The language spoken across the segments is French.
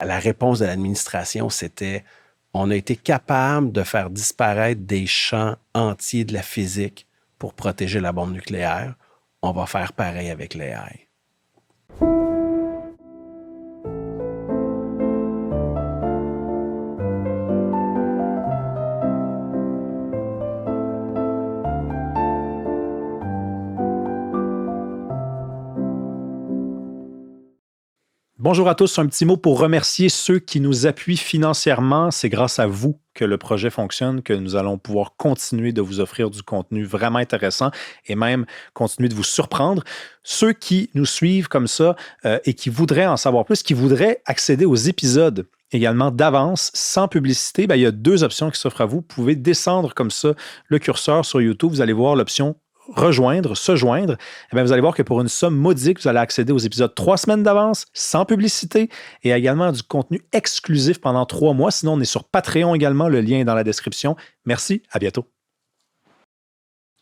La réponse de l'administration, c'était on a été capable de faire disparaître des champs entiers de la physique pour protéger la bombe nucléaire. On va faire pareil avec l'AI. Bonjour à tous, un petit mot pour remercier ceux qui nous appuient financièrement. C'est grâce à vous que le projet fonctionne, que nous allons pouvoir continuer de vous offrir du contenu vraiment intéressant et même continuer de vous surprendre. Ceux qui nous suivent comme ça et qui voudraient en savoir plus, qui voudraient accéder aux épisodes également d'avance, sans publicité, il y a 2 options qui s'offrent à vous. Vous pouvez descendre comme ça le curseur sur YouTube, vous allez voir l'option rejoindre, se joindre, vous allez voir que pour une somme modique, vous allez accéder aux épisodes 3 semaines d'avance, sans publicité, et également du contenu exclusif pendant 3 mois. Sinon, on est sur Patreon également, le lien est dans la description. Merci, à bientôt.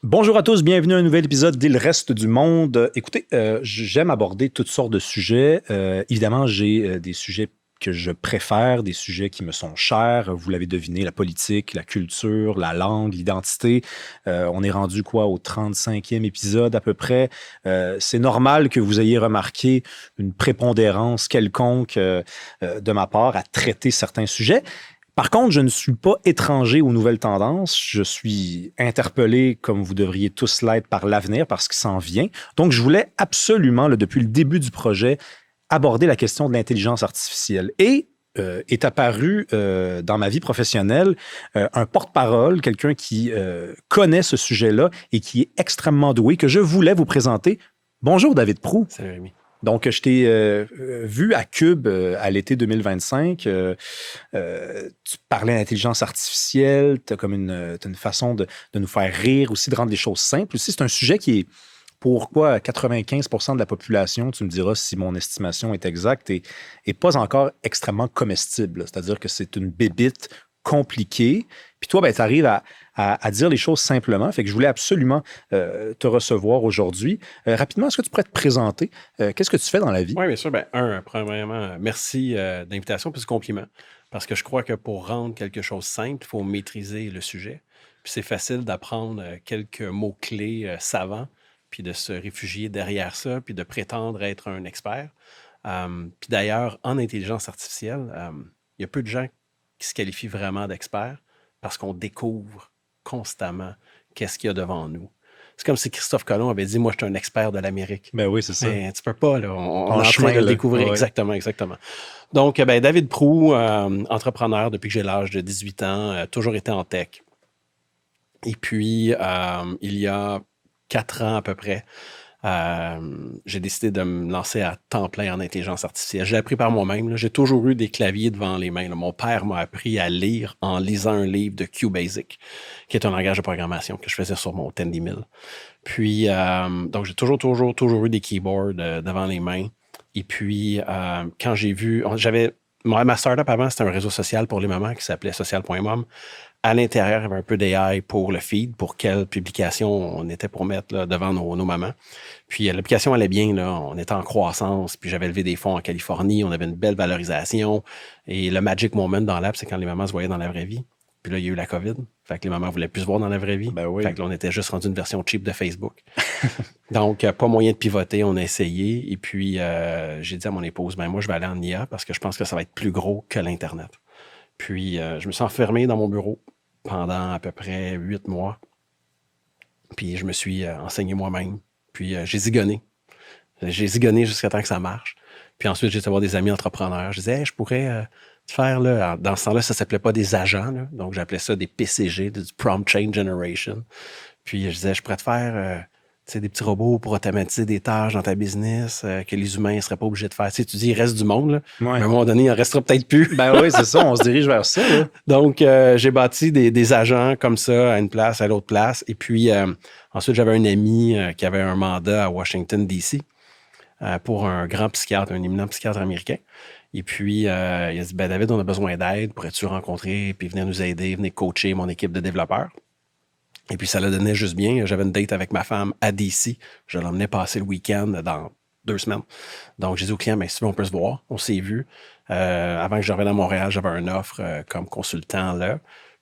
Bonjour à tous, bienvenue à un nouvel épisode d'Il reste du monde. Écoutez, j'aime aborder toutes sortes de sujets. Évidemment, j'ai des sujets que je préfère, des sujets qui me sont chers. Vous l'avez deviné, la politique, la culture, la langue, l'identité. On est rendu au 35e épisode à peu près. C'est normal que vous ayez remarqué une prépondérance quelconque de ma part à traiter certains sujets. Par contre, je ne suis pas étranger aux nouvelles tendances. Je suis interpellé, comme vous devriez tous l'être, par l'avenir, parce qu'il s'en vient. Donc, je voulais absolument, depuis le début du projet, aborder la question de l'intelligence artificielle. Et est apparu dans ma vie professionnelle un porte-parole, quelqu'un qui connaît ce sujet-là et qui est extrêmement doué, que je voulais vous présenter. Bonjour, David Proulx. Salut, Rémi. Donc, je t'ai vu à Cube à l'été 2025. Tu parlais d'intelligence artificielle. Tu as comme une façon de nous faire rire aussi, de rendre les choses simples. Aussi, c'est un sujet qui est pour 95% de la population, tu me diras si mon estimation est exacte, et pas encore extrêmement comestible. C'est-à-dire que c'est une bébite compliquée. Puis toi, tu arrives à dire les choses simplement. Fait que je voulais absolument te recevoir aujourd'hui. Rapidement, est-ce que tu pourrais te présenter? Qu'est-ce que tu fais dans la vie? Oui, bien sûr. Premièrement, merci d'invitation puis ce compliment. Parce que je crois que pour rendre quelque chose simple, il faut maîtriser le sujet. Puis c'est facile d'apprendre quelques mots-clés savants, puis de se réfugier derrière ça, puis de prétendre être un expert. Puis d'ailleurs, en intelligence artificielle, il y a peu de gens qui se qualifient vraiment d'experts parce qu'on découvre constamment qu'est-ce qu'il y a devant nous. C'est comme si Christophe Colomb avait dit « Moi, je suis un expert de l'Amérique. » Ben oui, c'est ça. Mais tu peux pas, là. On est en train de le découvrir. Ouais. Exactement. Donc, David Proulx, entrepreneur depuis que j'ai l'âge de 18 ans, toujours été en tech. Et puis, il y a 4 ans à peu près, j'ai décidé de me lancer à temps plein en intelligence artificielle. J'ai appris par moi-même. Là. J'ai toujours eu des claviers devant les mains. Là. Mon père m'a appris à lire en lisant un livre de QBasic, qui est un langage de programmation que je faisais sur mon Tandy Mill. Puis, donc, j'ai toujours eu des keyboards devant les mains. Et puis, quand j'ai vu... Ma startup avant, c'était un réseau social pour les mamans qui s'appelait social.mom. À l'intérieur, il y avait un peu d'AI pour le feed, pour quelle publication on était pour mettre là, devant nos mamans. Puis l'application allait bien, là, on était en croissance, puis j'avais levé des fonds en Californie, on avait une belle valorisation. Et le magic moment dans l'app, c'est quand les mamans se voyaient dans la vraie vie. Puis là, il y a eu la COVID, fait que les mamans voulaient plus se voir dans la vraie vie. Ben oui. Fait que là, on était juste rendu une version cheap de Facebook. Donc, pas moyen de pivoter, on a essayé. Et puis, j'ai dit à mon épouse, moi, je vais aller en IA parce que je pense que ça va être plus gros que l'Internet. Puis, je me suis enfermé dans mon bureau pendant à peu près 8 mois. Puis je me suis enseigné moi-même. Puis j'ai zigonné. J'ai zigonné jusqu'à temps que ça marche. Puis ensuite, j'ai été voir des amis entrepreneurs. Je disais, je pourrais faire, là, dans ce temps-là, ça ne s'appelait pas des agents. Là. Donc, j'appelais ça des PCG, du Prompt Change Generation. Puis je disais, je pourrais te faire des petits robots pour automatiser des tâches dans ta business que les humains ne seraient pas obligés de faire. Tu dis, il reste du monde, là. Ouais. Mais à un moment donné, il en restera peut-être plus. Ben oui, c'est ça, on se dirige vers ça. Là. Donc, j'ai bâti des agents comme ça à une place, à l'autre place. Et puis, ensuite, j'avais un ami qui avait un mandat à Washington, D.C. Pour un grand psychiatre, un éminent psychiatre américain. Et puis, il a dit, David, on a besoin d'aide. Pourrais-tu rencontrer, puis venir nous aider, venir coacher mon équipe de développeurs? Et puis, ça le donnait juste bien. J'avais une date avec ma femme à D.C. Je l'emmenais passer le week-end dans 2 semaines. Donc, j'ai dit au client, mais si tu veux, on peut se voir. On s'est vu. Avant que je revienne à Montréal, j'avais une offre comme consultant là.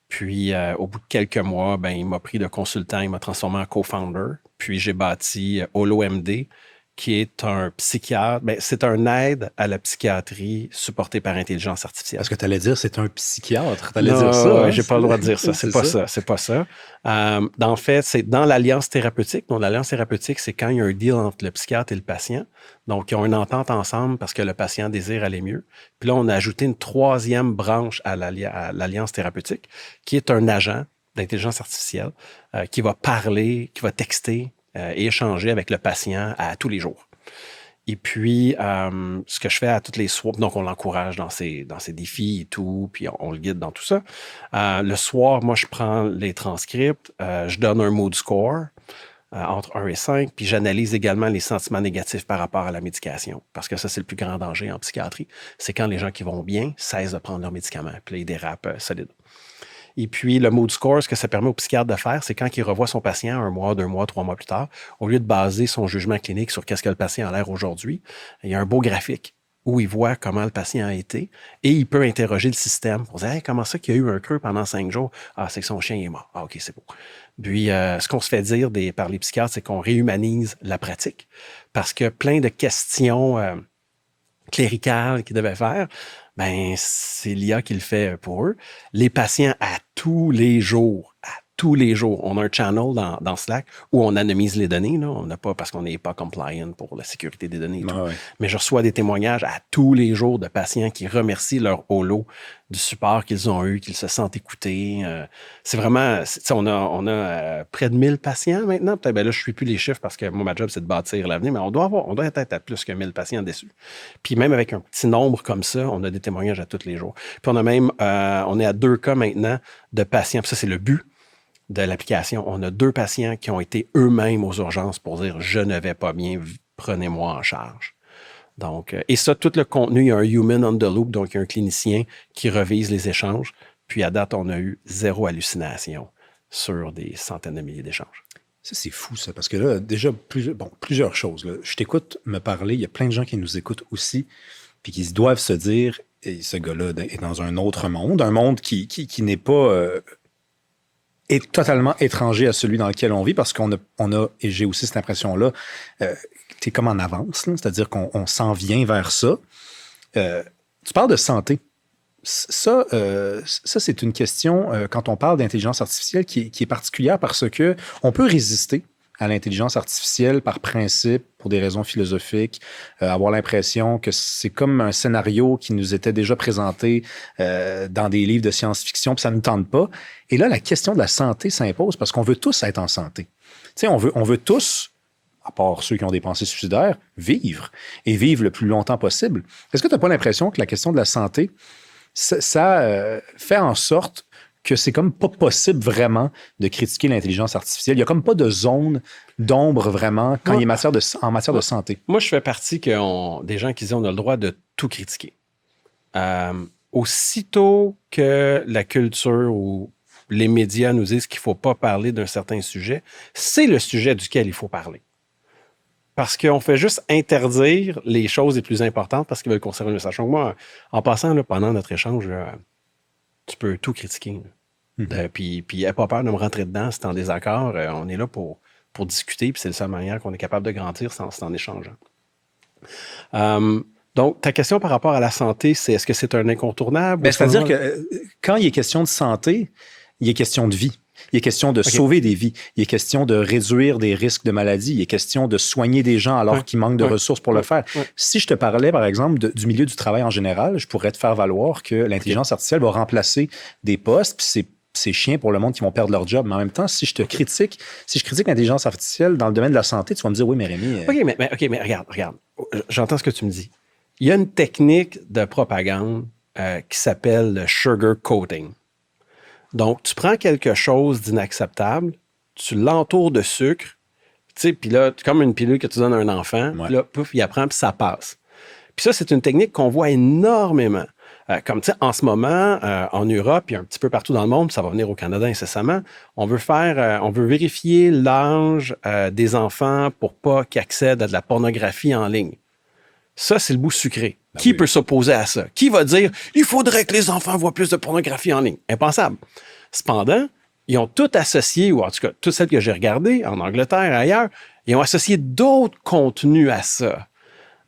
Puis, au bout de quelques mois, il m'a pris de consultant, il m'a transformé en co-founder. Puis, j'ai bâti HoloMD, qui est un psychiatre. C'est un aide à la psychiatrie supportée par intelligence artificielle. Est-ce que tu allais dire c'est un psychiatre? Tu allais dire ça? J'ai pas le droit de dire ça. C'est pas ça. En fait, c'est dans l'alliance thérapeutique. Donc, l'alliance thérapeutique, c'est quand il y a un deal entre le psychiatre et le patient. Donc, ils ont une entente ensemble parce que le patient désire aller mieux. Puis là, on a ajouté une 3e branche à l'alliance thérapeutique, qui est un agent d'intelligence artificielle qui va parler, qui va texter, et échanger avec le patient à tous les jours. Et puis, ce que je fais à toutes les soirs, donc on l'encourage dans ses défis et tout, puis on le guide dans tout ça. Le soir, moi, je prends les transcripts, je donne un mood score entre 1 et 5, puis j'analyse également les sentiments négatifs par rapport à la médication, parce que ça, c'est le plus grand danger en psychiatrie. C'est quand les gens qui vont bien cessent de prendre leurs médicaments, puis là, ils dérapent solide. Et puis, le mood score, ce que ça permet au psychiatre de faire, c'est quand il revoit son patient 1 mois, 2 mois, 3 mois plus tard, au lieu de baser son jugement clinique sur qu'est-ce que le patient a l'air aujourd'hui, il y a un beau graphique où il voit comment le patient a été et il peut interroger le système pour dire hey, « Comment ça qu'il y a eu un creux pendant 5 jours? Ah, c'est que son chien est mort. Ah, OK, c'est beau. » Puis, ce qu'on se fait dire par les psychiatres, c'est qu'on réhumanise la pratique parce que plein de questions cléricales qu'ils devaient faire, c'est l'IA qui le fait pour eux. Les patients, à tous les jours, on a un channel dans Slack où on anonymise les données. Là. On n'a pas, parce qu'on n'est pas compliant pour la sécurité des données et tout. Ouais. Mais je reçois des témoignages à tous les jours de patients qui remercient leur holo du support qu'ils ont eu, qu'ils se sentent écoutés. C'est vraiment... on a près de 1000 patients maintenant. Peut-être, là, je ne suis plus les chiffres parce que moi, ma job, c'est de bâtir l'avenir, mais on doit être à plus que 1000 patients déçus. Puis même avec un petit nombre comme ça, on a des témoignages à tous les jours. Puis on a même... on est à 2 cas maintenant de patients. Puis ça, c'est le but de l'application. On a 2 patients qui ont été eux-mêmes aux urgences pour dire « Je ne vais pas bien, prenez-moi en charge ». Donc, et ça, tout le contenu, il y a un human on the loop, donc il y a un clinicien qui revise les échanges. Puis à date, on a eu 0 hallucination sur des centaines de milliers d'échanges. Ça, c'est fou, ça, parce que là, déjà, plusieurs choses. Là. Je t'écoute me parler, il y a plein de gens qui nous écoutent aussi, puis qui doivent se dire « Ce gars-là est dans un autre monde, un monde qui n'est pas... est totalement étranger à celui dans lequel on vit, parce qu'on a et j'ai aussi cette impression-là, tu es comme en avance, là, c'est-à-dire qu'on s'en vient vers ça. Tu parles de santé. Ça, c'est une question, quand on parle d'intelligence artificielle, qui est particulière parce que on peut résister à l'intelligence artificielle par principe, pour des raisons philosophiques, avoir l'impression que c'est comme un scénario qui nous était déjà présenté dans des livres de science-fiction, puis ça ne nous tente pas. Et là, la question de la santé s'impose parce qu'on veut tous être en santé. Tu sais, on veut tous, à part ceux qui ont des pensées suicidaires, vivre et vivre le plus longtemps possible. Est-ce que tu n'as pas l'impression que la question de la santé, ça fait en sorte que c'est comme pas possible vraiment de critiquer l'intelligence artificielle? Il n'y a comme pas de zone d'ombre vraiment quand il est en matière de santé. Moi, je fais partie des gens qui disent qu'on a le droit de tout critiquer. Aussitôt que la culture ou les médias nous disent qu'il ne faut pas parler d'un certain sujet, c'est le sujet duquel il faut parler. Parce qu'on fait juste interdire les choses les plus importantes parce qu'ils veulent conserver le message. Donc moi, en passant, là, pendant notre échange, tu peux tout critiquer. Puis n'aie pas peur de me rentrer dedans si tu es en désaccord. On est là pour discuter, puis c'est la seule manière qu'on est capable de grandir, c'est en échangeant. Donc, ta question par rapport à la santé, c'est est-ce que c'est un incontournable? C'est-à-dire que quand il est question de santé, il est question de vie. Il est question de sauver des vies. Il est question de réduire des risques de maladie. Il est question de soigner des gens alors qu'ils manquent de ressources pour le faire. Si je te parlais, par exemple, du milieu du travail en général, je pourrais te faire valoir que l'intelligence artificielle va remplacer des postes, puis c'est chiant pour le monde qui vont perdre leur job. Mais en même temps, si je critique l'intelligence artificielle dans le domaine de la santé, tu vas me dire, oui, mais Rémi... mais regarde. J'entends ce que tu me dis. Il y a une technique de propagande qui s'appelle le sugar coating. Donc, tu prends quelque chose d'inacceptable, tu l'entoures de sucre, tu sais, puis là, comme une pilule que tu donnes à un enfant, puis là, pouf, il apprend, puis ça passe. Puis ça, c'est une technique qu'on voit énormément. Comme tu sais, en ce moment, en Europe et un petit peu partout dans le monde, ça va venir au Canada incessamment, on veut vérifier l'âge des enfants pour pas qu'ils accèdent à de la pornographie en ligne. Ça, c'est le bout sucré. Qui peut s'opposer à ça? Qui va dire « Il faudrait que les enfants voient plus de pornographie en ligne? » Impensable. Cependant, ils ont tout associé, ou en tout cas, toutes celles que j'ai regardées, en Angleterre et ailleurs, ils ont associé d'autres contenus à ça.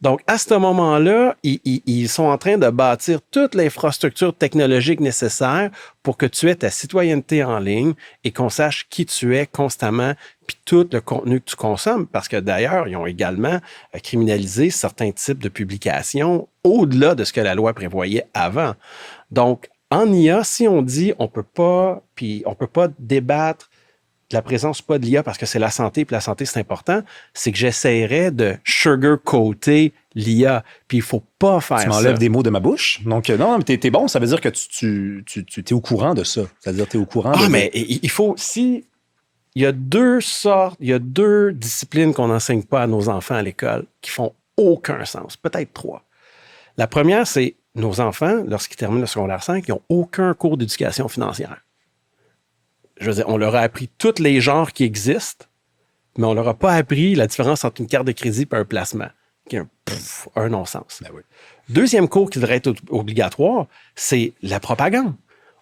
Donc, à ce moment-là, ils sont en train de bâtir toute l'infrastructure technologique nécessaire pour que tu aies ta citoyenneté en ligne et qu'on sache qui tu es constamment, puis tout le contenu que tu consommes. Parce que d'ailleurs, ils ont également criminalisé certains types de publications au-delà de ce que la loi prévoyait avant. Donc, en IA, si on dit on peut pas débattre de la présence ou pas de l'IA parce que c'est la santé, puis la santé, c'est important, c'est que j'essaierais de sugar-coater l'IA. Puis il faut pas faire ça. Tu m'enlèves des mots de ma bouche. Donc, non, mais t'es bon, ça veut dire que tu es au courant de ça. C'est-à-dire que tu es au courant de... mais il faut... Si il y a deux disciplines qu'on n'enseigne pas à nos enfants à l'école qui font aucun sens, peut-être 3. La première, c'est nos enfants, lorsqu'ils terminent le secondaire 5, ils n'ont aucun cours d'éducation financière. Je veux dire, on leur a appris tous les genres qui existent, mais on leur a pas appris la différence entre une carte de crédit et un placement, qui est un non-sens. Ben oui. Deuxième cours qui devrait être obligatoire, c'est la propagande.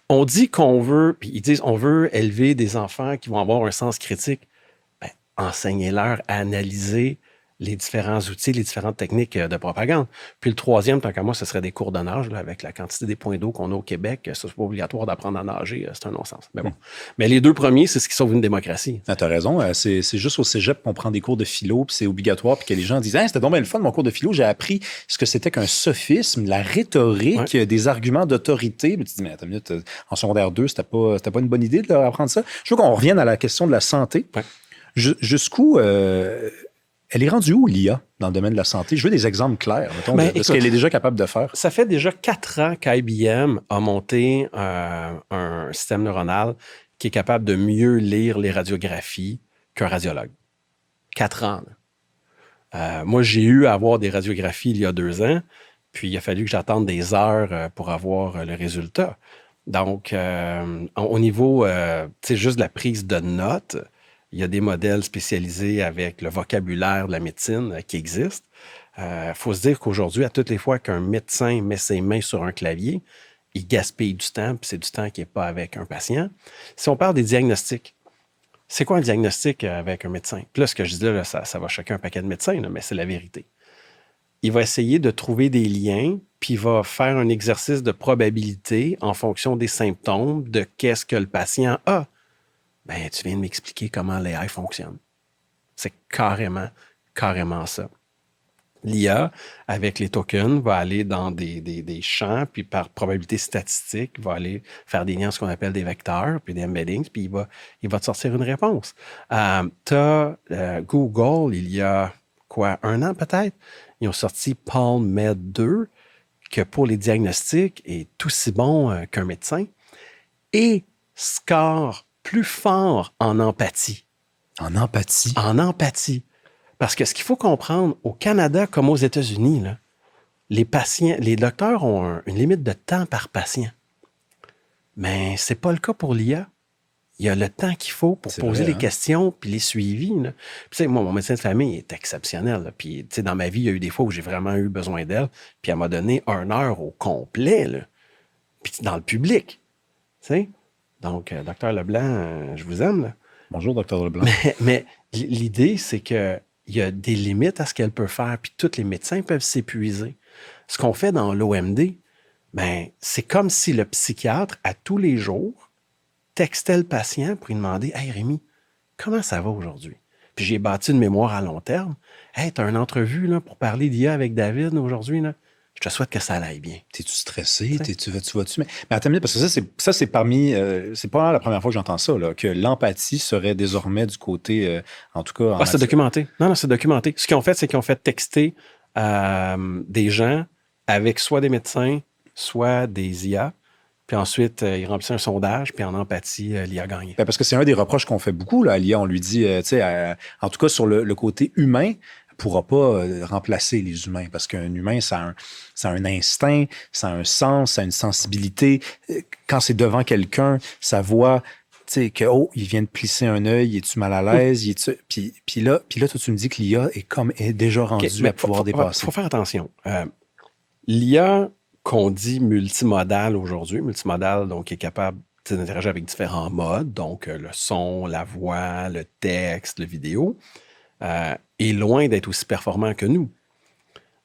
On dit qu'on veut, puis ils disent on veut élever des enfants qui vont avoir un sens critique. Ben, enseignez-leur à analyser les différents outils, les différentes techniques de propagande. Puis le troisième, tant qu'à moi, ce serait des cours de nage, là, avec la quantité des points d'eau qu'on a au Québec. Ce n'est pas obligatoire d'apprendre à nager, c'est un non-sens. Mais bon. Mais les deux premiers, c'est ce qui sauve une démocratie. Ah, t'as raison. C'est juste au cégep qu'on prend des cours de philo, puis c'est obligatoire, puis que les gens disent c'était donc bien le fun, mon cours de philo, j'ai appris ce que c'était qu'un sophisme, la rhétorique, des arguments d'autorité. Mais tu te dis, mais attends une minute, en secondaire 2, c'était pas une bonne idée de leur apprendre ça. Je veux qu'on revienne à la question de la santé. Ouais. Jusqu'où... elle est rendue où, l'IA, dans le domaine de la santé? Je veux des exemples clairs, mettons, de ce qu'elle est déjà capable de faire. Ça fait déjà 4 ans qu'IBM a monté un système neuronal qui est capable de mieux lire les radiographies qu'un radiologue. 4 ans. Moi, j'ai eu à avoir des radiographies il y a 2 ans, puis il a fallu que j'attende des heures pour avoir le résultat. Donc, au niveau, juste de la prise de notes, il y a des modèles spécialisés avec le vocabulaire de la médecine qui existent. Faut se dire qu'aujourd'hui, à toutes les fois qu'un médecin met ses mains sur un clavier, il gaspille du temps, puis c'est du temps qui n'est pas avec un patient. Si on parle des diagnostics, c'est quoi un diagnostic avec un médecin? Puis là, ce que je dis là, ça va choquer un paquet de médecins, là, mais c'est la vérité. Il va essayer de trouver des liens, puis il va faire un exercice de probabilité en fonction des symptômes de qu'est-ce que le patient a. Ben, tu viens de m'expliquer comment l'AI fonctionne. C'est carrément ça. L'IA, avec les tokens, va aller dans des champs, puis par probabilité statistique, va aller faire des liens, ce qu'on appelle des vecteurs, puis des embeddings, puis il va te sortir une réponse. Tu as Google, il y a 1 an peut-être, ils ont sorti PalmMed 2, que pour les diagnostics est aussi bon qu'un médecin, et score plus fort en empathie. En empathie? En empathie. Parce que ce qu'il faut comprendre, au Canada comme aux États-Unis, là, les docteurs ont une limite de temps par patient. Mais c'est pas le cas pour l'IA. Il y a le temps qu'il faut pour poser les questions puis les suivis. Là. Puis, moi, mon médecin de famille est exceptionnel. Là. Puis, dans ma vie, il y a eu des fois où j'ai vraiment eu besoin d'elle. Puis, elle m'a donné 1 heure au complet. Là. Puis, dans le public. T'sais? Donc, Dr Leblanc, je vous aime. Là. Bonjour, Dr Leblanc. Mais l'idée, c'est qu'il y a des limites à ce qu'elle peut faire, puis tous les médecins peuvent s'épuiser. Ce qu'on fait dans l'OMD, ben, c'est comme si le psychiatre, à tous les jours, textait le patient pour lui demander « Hey Rémi, comment ça va aujourd'hui? » Puis j'ai bâti une mémoire à long terme. « Hey, t'as une entrevue là, pour parler d'IA avec David aujourd'hui, là? Je te souhaite que ça aille bien. » T'es-tu stressé? Tu vas-tu? Mais attends, parce que ça, c'est parmi... c'est pas la première fois que j'entends ça, là, que l'empathie serait désormais du côté, en tout cas... c'est documenté. Non, c'est documenté. Ce qu'ils ont fait, c'est qu'ils ont fait texter des gens avec soit des médecins, soit des IA. Puis ensuite, il remplissait un sondage, puis en empathie, l'IA a gagné. Parce que c'est un des reproches qu'on fait beaucoup là, à l'IA. On lui dit, en tout cas sur le côté humain, pourra pas remplacer les humains parce qu'un humain, ça a un instinct, ça a un sens, ça a une sensibilité. Quand c'est devant quelqu'un, ça voit que, il vient de plisser un œil, es-tu mal à l'aise? Puis là, toi, tu me dis que l'IA est déjà rendue à pouvoir dépasser. Il faut faire attention. L'IA qu'on dit multimodal aujourd'hui, donc qui est capable d'interagir avec différents modes, donc le son, la voix, le texte, le vidéo, est loin d'être aussi performant que nous.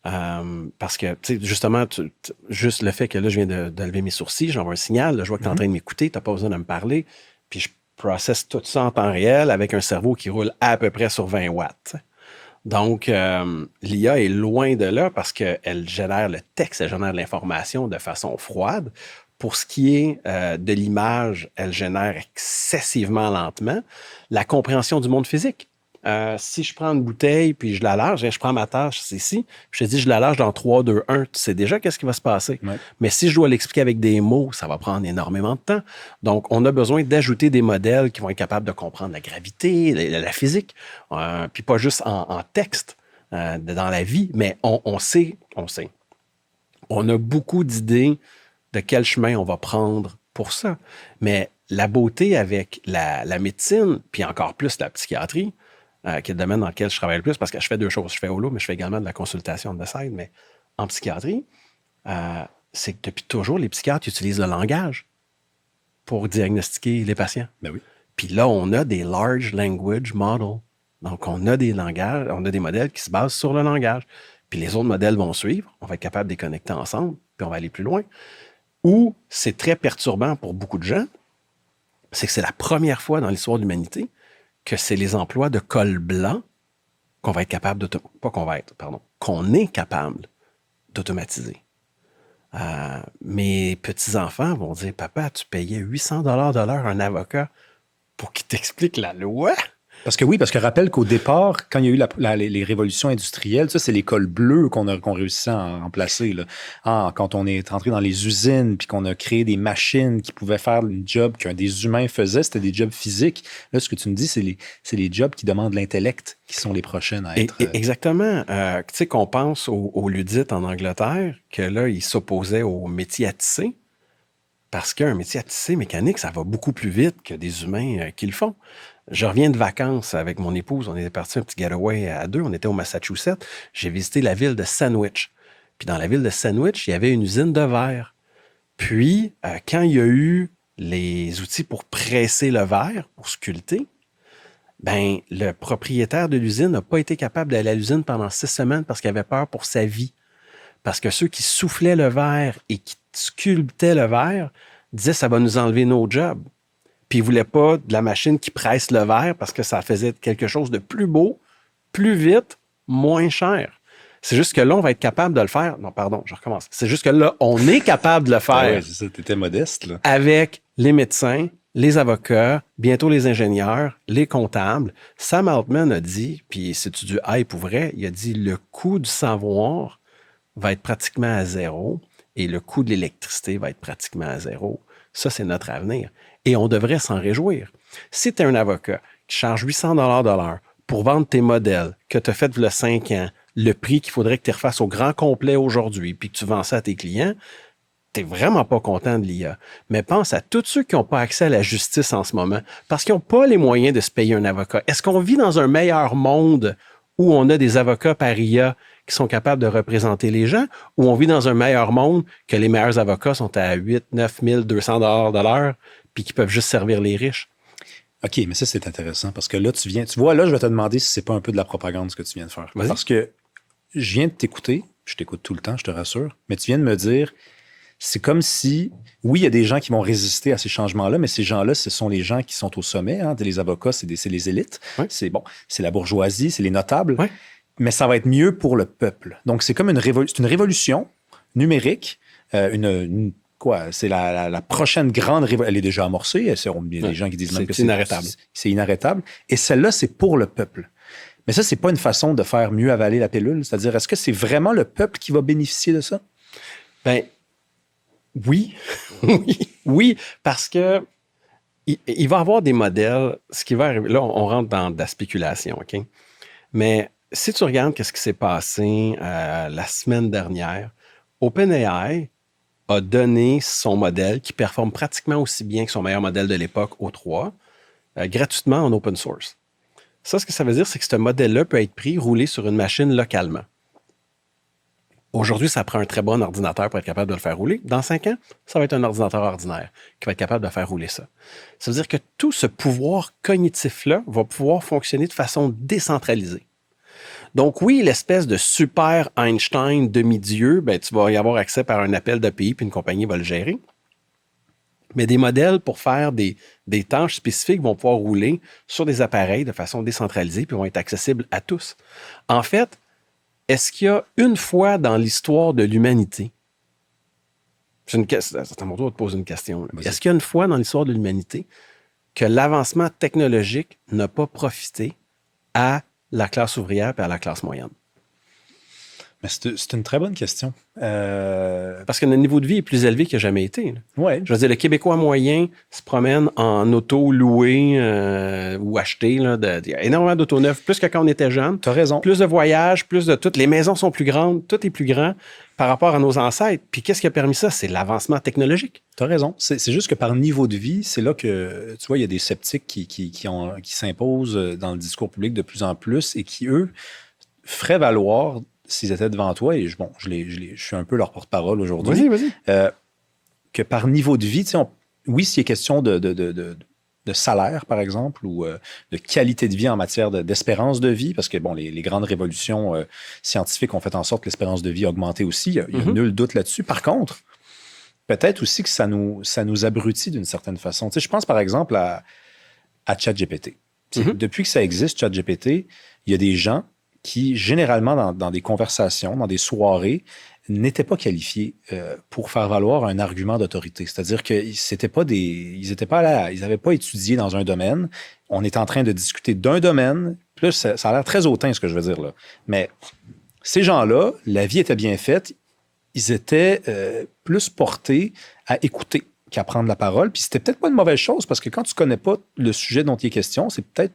Parce que, justement, juste le fait que là, je viens de lever mes sourcils, j'envoie un signal, là, je vois que tu es en train de m'écouter, tu n'as pas besoin de me parler, puis je processe tout ça en temps réel avec un cerveau qui roule à peu près sur 20 watts. Donc, l'IA est loin de là parce qu'elle génère le texte, elle génère l'information de façon froide. Pour ce qui est de l'image, elle génère excessivement lentement la compréhension du monde physique. Si je prends une bouteille puis je la lâche, je prends ma tâche, c'est ici, je te dis je la lâche dans 3, 2, 1, tu sais déjà qu'est-ce qui va se passer. Ouais. Mais si je dois l'expliquer avec des mots, ça va prendre énormément de temps. Donc, on a besoin d'ajouter des modèles qui vont être capables de comprendre la gravité, la physique, puis pas juste en texte dans la vie, mais on sait. On a beaucoup d'idées de quel chemin on va prendre pour ça. Mais la beauté avec la médecine, puis encore plus la psychiatrie, qui est le domaine dans lequel je travaille le plus, parce que je fais 2 choses. Je fais holo, mais je fais également de la consultation de side. Mais en psychiatrie, c'est que depuis toujours, les psychiatres utilisent le langage pour diagnostiquer les patients. Ben oui. Puis là, on a des large language models. Donc, on a des langages, on a des modèles qui se basent sur le langage. Puis les autres modèles vont suivre. On va être capable de les connecter ensemble, puis on va aller plus loin. Ou c'est très perturbant pour beaucoup de gens, c'est que c'est la première fois dans l'histoire de l'humanité que c'est les emplois de col blanc qu'on va être capable qu'on est capable d'automatiser. Mes petits-enfants vont dire, papa, tu payais 800 $ de l'heure un avocat pour qu'il t'explique la loi? Parce que rappelle qu'au départ, quand il y a eu les révolutions industrielles, ça, c'est les cols bleus qu'on réussit à remplacer. Là. Quand on est entré dans les usines puis qu'on a créé des machines qui pouvaient faire le job qu'un des humains faisait, c'était des jobs physiques. Là, ce que tu me dis, c'est les jobs qui demandent l'intellect qui sont les prochaines à être... Exactement. Tu sais qu'on pense aux Ludites en Angleterre, que là, ils s'opposaient au métier à tisser, parce qu'un métier à tisser mécanique, ça va beaucoup plus vite que des humains qui le font. Je reviens de vacances avec mon épouse. On était parti un petit getaway à 2. On était au Massachusetts. J'ai visité la ville de Sandwich. Puis dans la ville de Sandwich, il y avait une usine de verre. Puis, quand il y a eu les outils pour presser le verre, pour sculpter, ben le propriétaire de l'usine n'a pas été capable d'aller à l'usine pendant 6 semaines parce qu'il avait peur pour sa vie. Parce que ceux qui soufflaient le verre et qui sculptaient le verre disaient « ça va nous enlever nos jobs ». Puis ils ne voulaient pas de la machine qui presse le verre parce que ça faisait quelque chose de plus beau, plus vite, moins cher. C'est juste que là, on va être capable de le faire. Non, pardon, je recommence. C'est juste que là, on est capable de le faire. Oui, c'est ça, t'étais modeste, là. Avec les médecins, les avocats, bientôt les ingénieurs, les comptables. Sam Altman a dit, puis c'est-tu du hype ou vrai, il a dit le coût du savoir va être pratiquement à 0 et le coût de l'électricité va être pratiquement à 0. Ça, c'est notre avenir. Et on devrait s'en réjouir. Si tu es un avocat qui charge 800 $ de l'heure pour vendre tes modèles que tu as fait il y a 5 ans, le prix qu'il faudrait que tu refasses au grand complet aujourd'hui, puis que tu vends ça à tes clients, tu n'es vraiment pas content de l'IA. Mais pense à tous ceux qui n'ont pas accès à la justice en ce moment parce qu'ils n'ont pas les moyens de se payer un avocat. Est-ce qu'on vit dans un meilleur monde où on a des avocats par IA qui sont capables de représenter les gens, ou on vit dans un meilleur monde que les meilleurs avocats sont à 8 9 200 $ de l'heure puis qui peuvent juste servir les riches? OK, mais ça, c'est intéressant parce que là, tu vois, là, je vais te demander si c'est pas un peu de la propagande ce que tu viens de faire. Vas-y. Parce que je viens de t'écouter, je t'écoute tout le temps, je te rassure, mais tu viens de me dire, c'est comme si, oui, il y a des gens qui vont résister à ces changements-là, mais ces gens-là, ce sont les gens qui sont au sommet. Hein, les avocats, c'est les élites. Oui. C'est la bourgeoisie, c'est les notables. Oui. Mais ça va être mieux pour le peuple. Donc, c'est comme une révolution numérique, c'est la prochaine grande révolution. Elle est déjà amorcée. Il y a des gens qui disent même que c'est inarrêtable. C'est inarrêtable. Et celle-là, c'est pour le peuple. Mais ça, c'est pas une façon de faire mieux avaler la pilule. C'est-à-dire, est-ce que c'est vraiment le peuple qui va bénéficier de ça? Ben, oui. Oui, parce que il va y avoir des modèles. Ce qui va arriver, là, on rentre dans de la spéculation, OK? Mais si tu regardes ce qui s'est passé la semaine dernière, OpenAI a donné son modèle qui performe pratiquement aussi bien que son meilleur modèle de l'époque, O3, gratuitement en open source. Ça, ce que ça veut dire, c'est que ce modèle-là peut être pris, roulé sur une machine localement. Aujourd'hui, ça prend un très bon ordinateur pour être capable de le faire rouler. Dans 5 ans, ça va être un ordinateur ordinaire qui va être capable de faire rouler ça. Ça veut dire que tout ce pouvoir cognitif-là va pouvoir fonctionner de façon décentralisée. Donc oui, l'espèce de super Einstein demi-dieu, ben, tu vas y avoir accès par un appel d'API, puis une compagnie va le gérer. Mais des modèles pour faire des tâches spécifiques vont pouvoir rouler sur des appareils de façon décentralisée, puis vont être accessibles à tous. En fait, est-ce qu'il y a une fois dans l'histoire de l'humanité, c'est à mon tour de te poser une question, est-ce qu'il y a une fois dans l'histoire de l'humanité que l'avancement technologique n'a pas profité à la classe ouvrière et à la classe moyenne? Mais c'est une très bonne question. Parce que notre niveau de vie est plus élevé qu'il n'a jamais été. Ouais. Je veux dire, le Québécois moyen se promène en auto loué ou acheté. Il y a énormément d'auto neufs, plus que quand on était jeune. Tu as raison. Plus de voyages, plus de tout. Les maisons sont plus grandes, tout est plus grand par rapport à nos ancêtres. Puis qu'est-ce qui a permis ça? C'est l'avancement technologique. Tu as raison. C'est juste que par niveau de vie, c'est là que, tu vois, il y a des sceptiques qui s'imposent dans le discours public de plus en plus et qui, eux, feraient valoir, s'ils étaient devant toi, et je suis un peu leur porte-parole aujourd'hui. Vas-y. Que par niveau de vie, oui, s'il est question de salaire, par exemple, ou de qualité de vie en matière d'espérance de vie, parce que bon, les grandes révolutions scientifiques ont fait en sorte que l'espérance de vie a augmenté aussi. Il y a nul doute là-dessus. Par contre, peut-être aussi que ça nous abrutit d'une certaine façon. Je pense par exemple à ChatGPT. Depuis que ça existe, ChatGPT, il y a des gens qui, généralement, dans des conversations, dans des soirées, n'étaient pas qualifiés pour faire valoir un argument d'autorité. C'est-à-dire qu'ils n'avaient pas étudié dans un domaine. On est en train de discuter d'un domaine. Plus, ça a l'air très hautain, ce que je veux dire là. Mais ces gens-là, la vie était bien faite. Ils étaient plus portés à écouter qu'à prendre la parole. Puis c'était peut-être pas une mauvaise chose, parce que quand tu connais pas le sujet dont il est question, c'est peut-être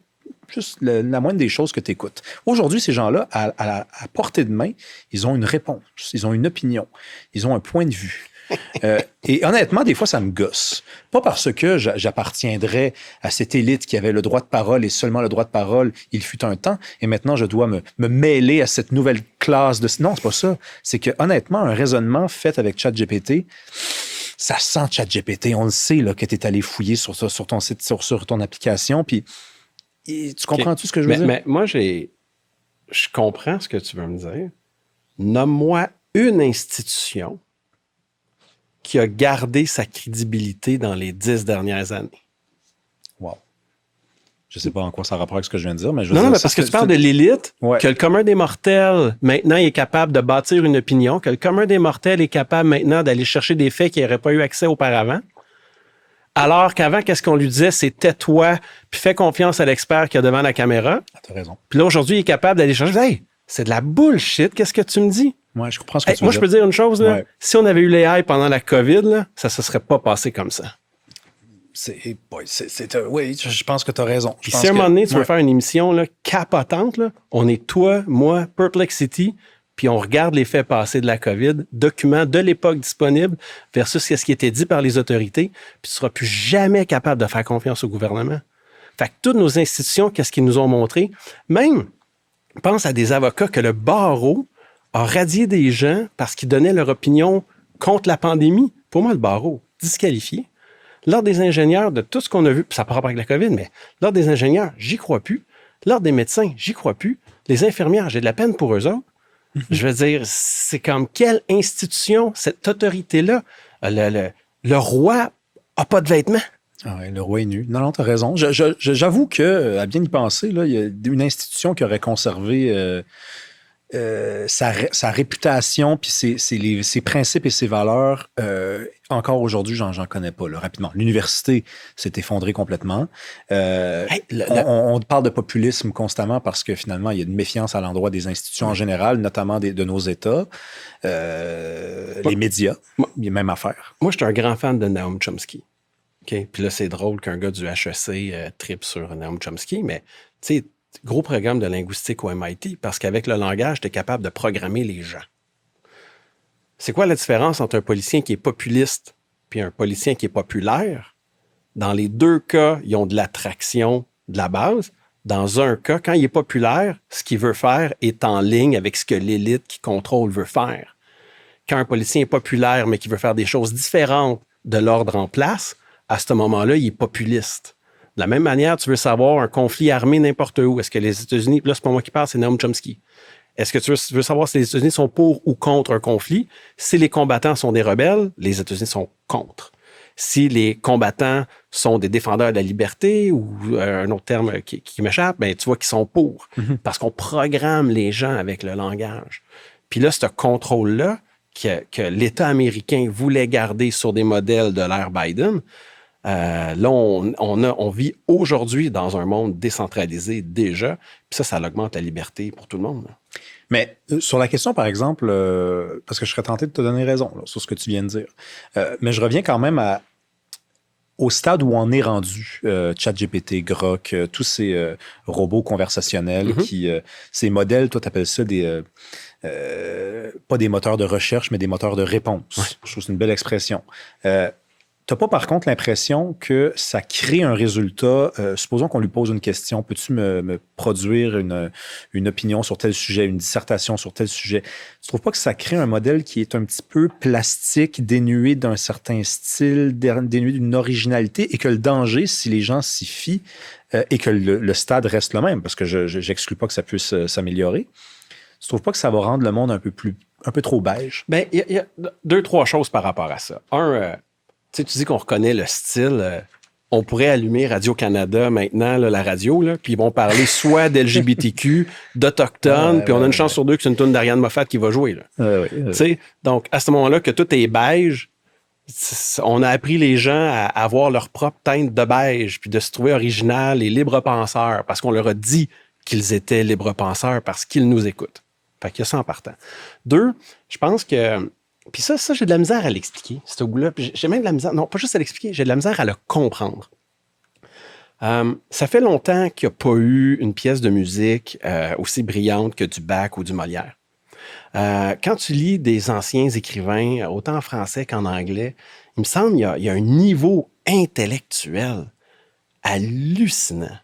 juste la moindre des choses que tu écoutes. Aujourd'hui, ces gens-là, à portée de main, ils ont une réponse, ils ont une opinion, ils ont un point de vue. Et honnêtement, des fois, ça me gosse. Pas parce que j'appartiendrais à cette élite qui avait le droit de parole et seulement le droit de parole, il fut un temps, et maintenant je dois me mêler à cette nouvelle classe de... Non, c'est pas ça. C'est que honnêtement, un raisonnement fait avec ChatGPT, ça sent ChatGPT. On le sait là, que tu es allé fouiller sur ton site, sur ton application, puis tu comprends-tu ce que je veux dire? Mais moi, je comprends ce que tu veux me dire. Nomme-moi une institution qui a gardé sa crédibilité dans les 10 dernières années. Wow. Je sais pas en quoi ça a rapport avec ce que je viens de dire, mais je veux dire... Non, mais parce que tu parles de l'élite, que le commun des mortels, maintenant, est capable de bâtir une opinion, que le commun des mortels est capable maintenant d'aller chercher des faits qu'il n'aurait pas eu accès auparavant. Alors qu'avant, qu'est-ce qu'on lui disait? C'est tais-toi, puis fais confiance à l'expert qui est devant la caméra. Ah, t'as raison. Puis là, aujourd'hui, il est capable d'aller chercher. Hey, c'est de la bullshit, qu'est-ce que tu me dis? Ouais, je comprends ce que tu veux dire. Moi, je peux dire une chose, là. Ouais. Si on avait eu l'AI pendant la COVID, là, ça ne se serait pas passé comme ça. Oui, je pense que tu as raison. Puis si à un moment donné, tu veux faire une émission là, capotante, là, on est toi, moi, Perplexity, puis on regarde les faits passés de la COVID, documents de l'époque disponibles versus ce qui était dit par les autorités, puis tu ne seras plus jamais capable de faire confiance au gouvernement. Fait que toutes nos institutions, qu'est-ce qu'ils nous ont montré? Même, pense à des avocats que le barreau a radié des gens parce qu'ils donnaient leur opinion contre la pandémie. Pour moi, le barreau, disqualifié. L'ordre des ingénieurs, de tout ce qu'on a vu, puis ça part pas avec la COVID, mais l'ordre des ingénieurs, j'y crois plus. L'ordre des médecins, j'y crois plus. Les infirmières, j'ai de la peine pour eux autres. Je veux dire, c'est comme quelle institution, cette autorité-là, le roi n'a pas de vêtements. Ah ouais, le roi est nu. Non, tu as raison. J'avoue que, à bien y penser, là, il y a une institution qui aurait conservé sa réputation, puis ses principes et ses valeurs. Encore aujourd'hui, j'en connais pas, là, rapidement. L'université s'est effondrée complètement. On parle de populisme constamment parce que finalement, il y a une méfiance à l'endroit des institutions en général, notamment de nos États. Les médias, il y a même affaire. Moi, je suis un grand fan de Noam Chomsky. Okay? Puis là, c'est drôle qu'un gars du HEC tripe sur Noam Chomsky, mais tu sais, gros programme de linguistique au MIT parce qu'avec le langage, tu es capable de programmer les gens. C'est quoi la différence entre un policier qui est populiste puis un policier qui est populaire? Dans les deux cas, ils ont de l'attraction de la base. Dans un cas, quand il est populaire, ce qu'il veut faire est en ligne avec ce que l'élite qui contrôle veut faire. Quand un policier est populaire, mais qui veut faire des choses différentes de l'ordre en place, à ce moment-là, il est populiste. De la même manière, tu veux savoir un conflit armé n'importe où. Est-ce que les États-Unis, là, c'est pas moi qui parle, c'est Noam Chomsky. Est-ce que tu veux savoir si les États-Unis sont pour ou contre un conflit? Si les combattants sont des rebelles, les États-Unis sont contre. Si les combattants sont des défendeurs de la liberté ou un autre terme qui m'échappe, ben, tu vois qu'ils sont pour. Parce qu'on programme les gens avec le langage. Puis là, ce contrôle-là que l'État américain voulait garder sur des modèles de l'ère Biden, là, on vit aujourd'hui dans un monde décentralisé déjà, puis ça augmente la liberté pour tout le monde. Mais sur la question, par exemple, parce que je serais tenté de te donner raison là, sur ce que tu viens de dire, mais je reviens quand même au stade où on est rendu, ChatGPT, Grok, tous ces robots conversationnels, ces modèles, toi, tu appelles ça pas des moteurs de recherche, mais des moteurs de réponse. Ouais. Je trouve que c'est une belle expression. T'as pas, par contre, l'impression que ça crée un résultat. Supposons qu'on lui pose une question. Peux-tu me produire une opinion sur tel sujet, une dissertation sur tel sujet? Tu trouves pas que ça crée un modèle qui est un petit peu plastique, dénué d'un certain style, dénué d'une originalité, et que le danger, si les gens s'y fient, et que le stade reste le même, parce que j'exclus pas que ça puisse s'améliorer, tu trouves pas que ça va rendre le monde un peu trop beige? Bien, il y a 2-3 choses par rapport à ça. Tu dis qu'on reconnaît le style. On pourrait allumer Radio-Canada maintenant, là, la radio, là, puis ils vont parler soit d'LGBTQ, d'Autochtones, puis on a une chance sur deux que c'est une toune d'Ariane Moffat qui va jouer. Là. Donc, à ce moment-là, que tout est beige, on a appris les gens à avoir leur propre teinte de beige, puis de se trouver original et libre penseurs, parce qu'on leur a dit qu'ils étaient libres penseurs, parce qu'ils nous écoutent. Fait qu'il y a ça en partant. 2, je pense que... Puis ça, j'ai de la misère à l'expliquer, ce goût-là. Puis j'ai même de la misère... Non, pas juste à l'expliquer, j'ai de la misère à le comprendre. Ça fait longtemps qu'il n'y a pas eu une pièce de musique aussi brillante que du Bach ou du Molière. Quand tu lis des anciens écrivains, autant en français qu'en anglais, il me semble qu'il y a un niveau intellectuel hallucinant.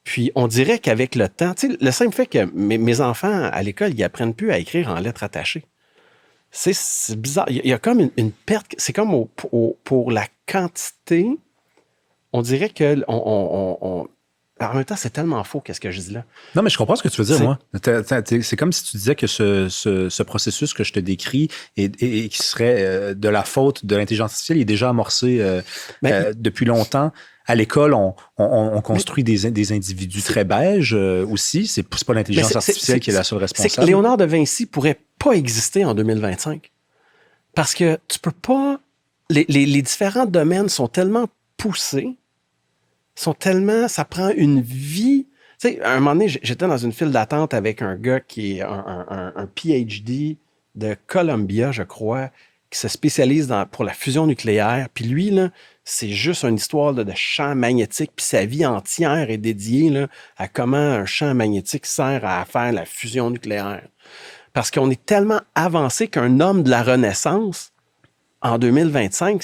Puis on dirait qu'avec le temps... Tu sais, le simple fait que mes enfants, à l'école, ils apprennent plus à écrire en lettres attachées. C'est bizarre. Il y a comme une perte. C'est comme pour la quantité, on dirait que... en même temps, c'est tellement faux, qu'est-ce que je dis là. Non, mais je comprends ce que tu veux dire, moi. C'est comme si tu disais que ce processus que je te décris et qui serait de la faute de l'intelligence artificielle, il est déjà amorcé depuis longtemps. À l'école, on construit des individus très beiges aussi. C'est pas l'intelligence artificielle qui est la seule responsable. C'est que Léonard de Vinci pourrait pas exister en 2025. Parce que tu peux pas... Les différents domaines sont tellement poussés, ça prend une vie. Tu sais, à un moment donné, j'étais dans une file d'attente avec un gars qui est un PhD de Columbia, je crois, qui se spécialise pour la fusion nucléaire. Puis lui, là, c'est juste une histoire de champ magnétique, puis sa vie entière est dédiée là, à comment un champ magnétique sert à faire la fusion nucléaire. Parce qu'on est tellement avancé qu'un homme de la Renaissance, en 2025,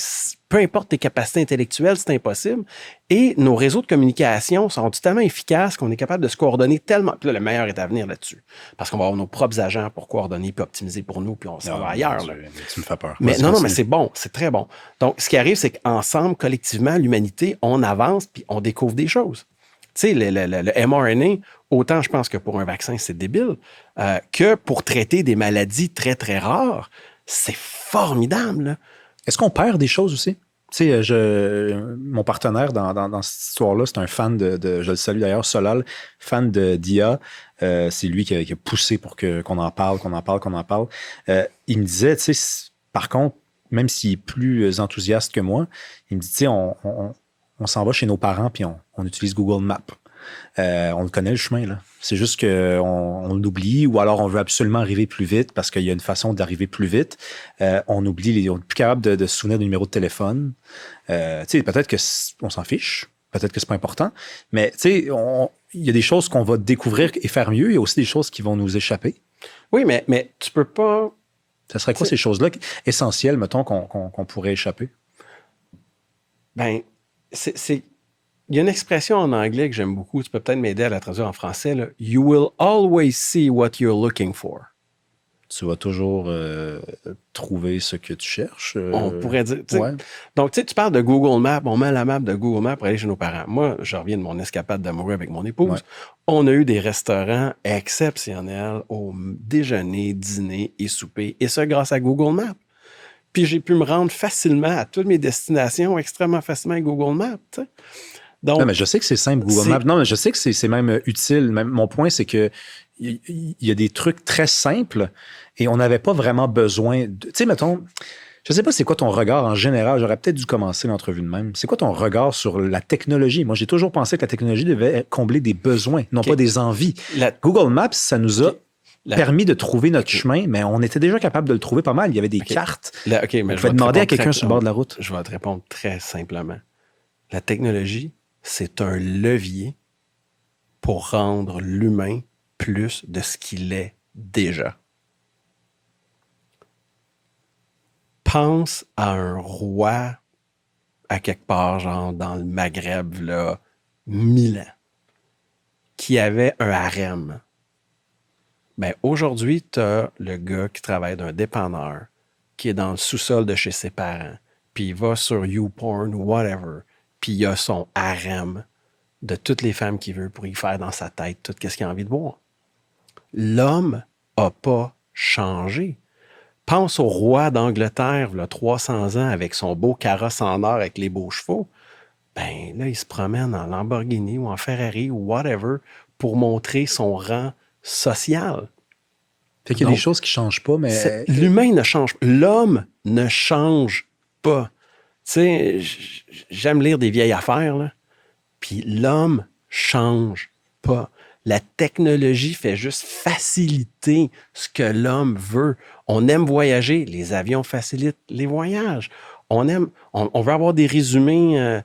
peu importe tes capacités intellectuelles, c'est impossible. Et nos réseaux de communication sont tellement efficaces qu'on est capable de se coordonner tellement. Puis là, le meilleur est à venir là-dessus. Parce qu'on va avoir nos propres agents pour coordonner puis optimiser pour nous, puis on s'en va ailleurs. Là. Tu me fais peur. Mais non, mais c'est bon, c'est très bon. Donc, ce qui arrive, c'est qu'ensemble, collectivement, l'humanité, on avance puis on découvre des choses. Tu sais, le mRNA, autant je pense que pour un vaccin, c'est débile, que pour traiter des maladies très, très rares, c'est formidable. Là. Est-ce qu'on perd des choses aussi? Tu sais, mon partenaire dans cette histoire-là, c'est un fan de je le salue d'ailleurs, Solal, fan d'IA. C'est lui qui a poussé pour qu'on en parle. Il me disait, tu sais, par contre, même s'il est plus enthousiaste que moi, il me dit, tu sais, on s'en va chez nos parents puis on utilise Google Maps. On le connaît le chemin, là. C'est juste qu'on l'oublie ou alors on veut absolument arriver plus vite parce qu'il y a une façon d'arriver plus vite. On oublie, on n'est plus capable de se souvenir du numéro de téléphone. Tu sais, peut-être qu'on s'en fiche, peut-être que c'est pas important, mais tu sais, y a des choses qu'on va découvrir et faire mieux. Il y a aussi des choses qui vont nous échapper. Oui, mais tu peux pas... Ça serait quoi ces choses-là essentielles, mettons, qu'on pourrait échapper? Ben, il y a une expression en anglais que j'aime beaucoup. Tu peux peut-être m'aider à la traduire en français. Là. You will always see what you're looking for. Tu vas toujours trouver ce que tu cherches. On pourrait dire. Donc, tu parles de Google Maps. On met la map de Google Maps pour aller chez nos parents. Moi, je reviens de mon escapade d'amoureux avec mon épouse. Ouais. On a eu des restaurants exceptionnels au déjeuner, dîner et souper. Et ça, grâce à Google Maps. Puis j'ai pu me rendre facilement à toutes mes destinations extrêmement facilement avec Google Maps. T'sais. Donc, non, mais je sais que c'est simple, Google Maps. Non, mais je sais que c'est même utile. Même, mon point, c'est que il y a des trucs très simples et on n'avait pas vraiment besoin de... Tu sais, mettons, je ne sais pas c'est quoi ton regard en général. J'aurais peut-être dû commencer l'entrevue de même. C'est quoi ton regard sur la technologie? Moi, j'ai toujours pensé que la technologie devait combler des besoins, non pas des envies. Google Maps, ça nous a permis de trouver notre chemin, mais on était déjà capable de le trouver pas mal. Il y avait des cartes. Mais on pouvait demander à quelqu'un sur le bord de la route. Je vais te répondre très simplement. La technologie, c'est un levier pour rendre l'humain plus de ce qu'il est déjà. Pense à un roi à quelque part, genre dans le Maghreb, là, 1000 ans, qui avait un harem. Ben, aujourd'hui, tu as le gars qui travaille d'un dépanneur, qui est dans le sous-sol de chez ses parents, puis il va sur YouPorn ou whatever, puis il a son harem de toutes les femmes qu'il veut pour y faire dans sa tête tout ce qu'il a envie de voir. L'homme n'a pas changé. Pense au roi d'Angleterre, il y a 300 ans, avec son beau carrosse en or avec les beaux chevaux. Ben là, il se promène en Lamborghini ou en Ferrari ou whatever pour montrer son rang social. Fait qu'il y a des choses qui ne changent pas, mais... L'humain ne change pas. L'homme ne change pas. Tu sais, j'aime lire des vieilles affaires, là. Puis l'homme change pas. La technologie fait juste faciliter ce que l'homme veut. On aime voyager. Les avions facilitent les voyages. On veut avoir des résumés,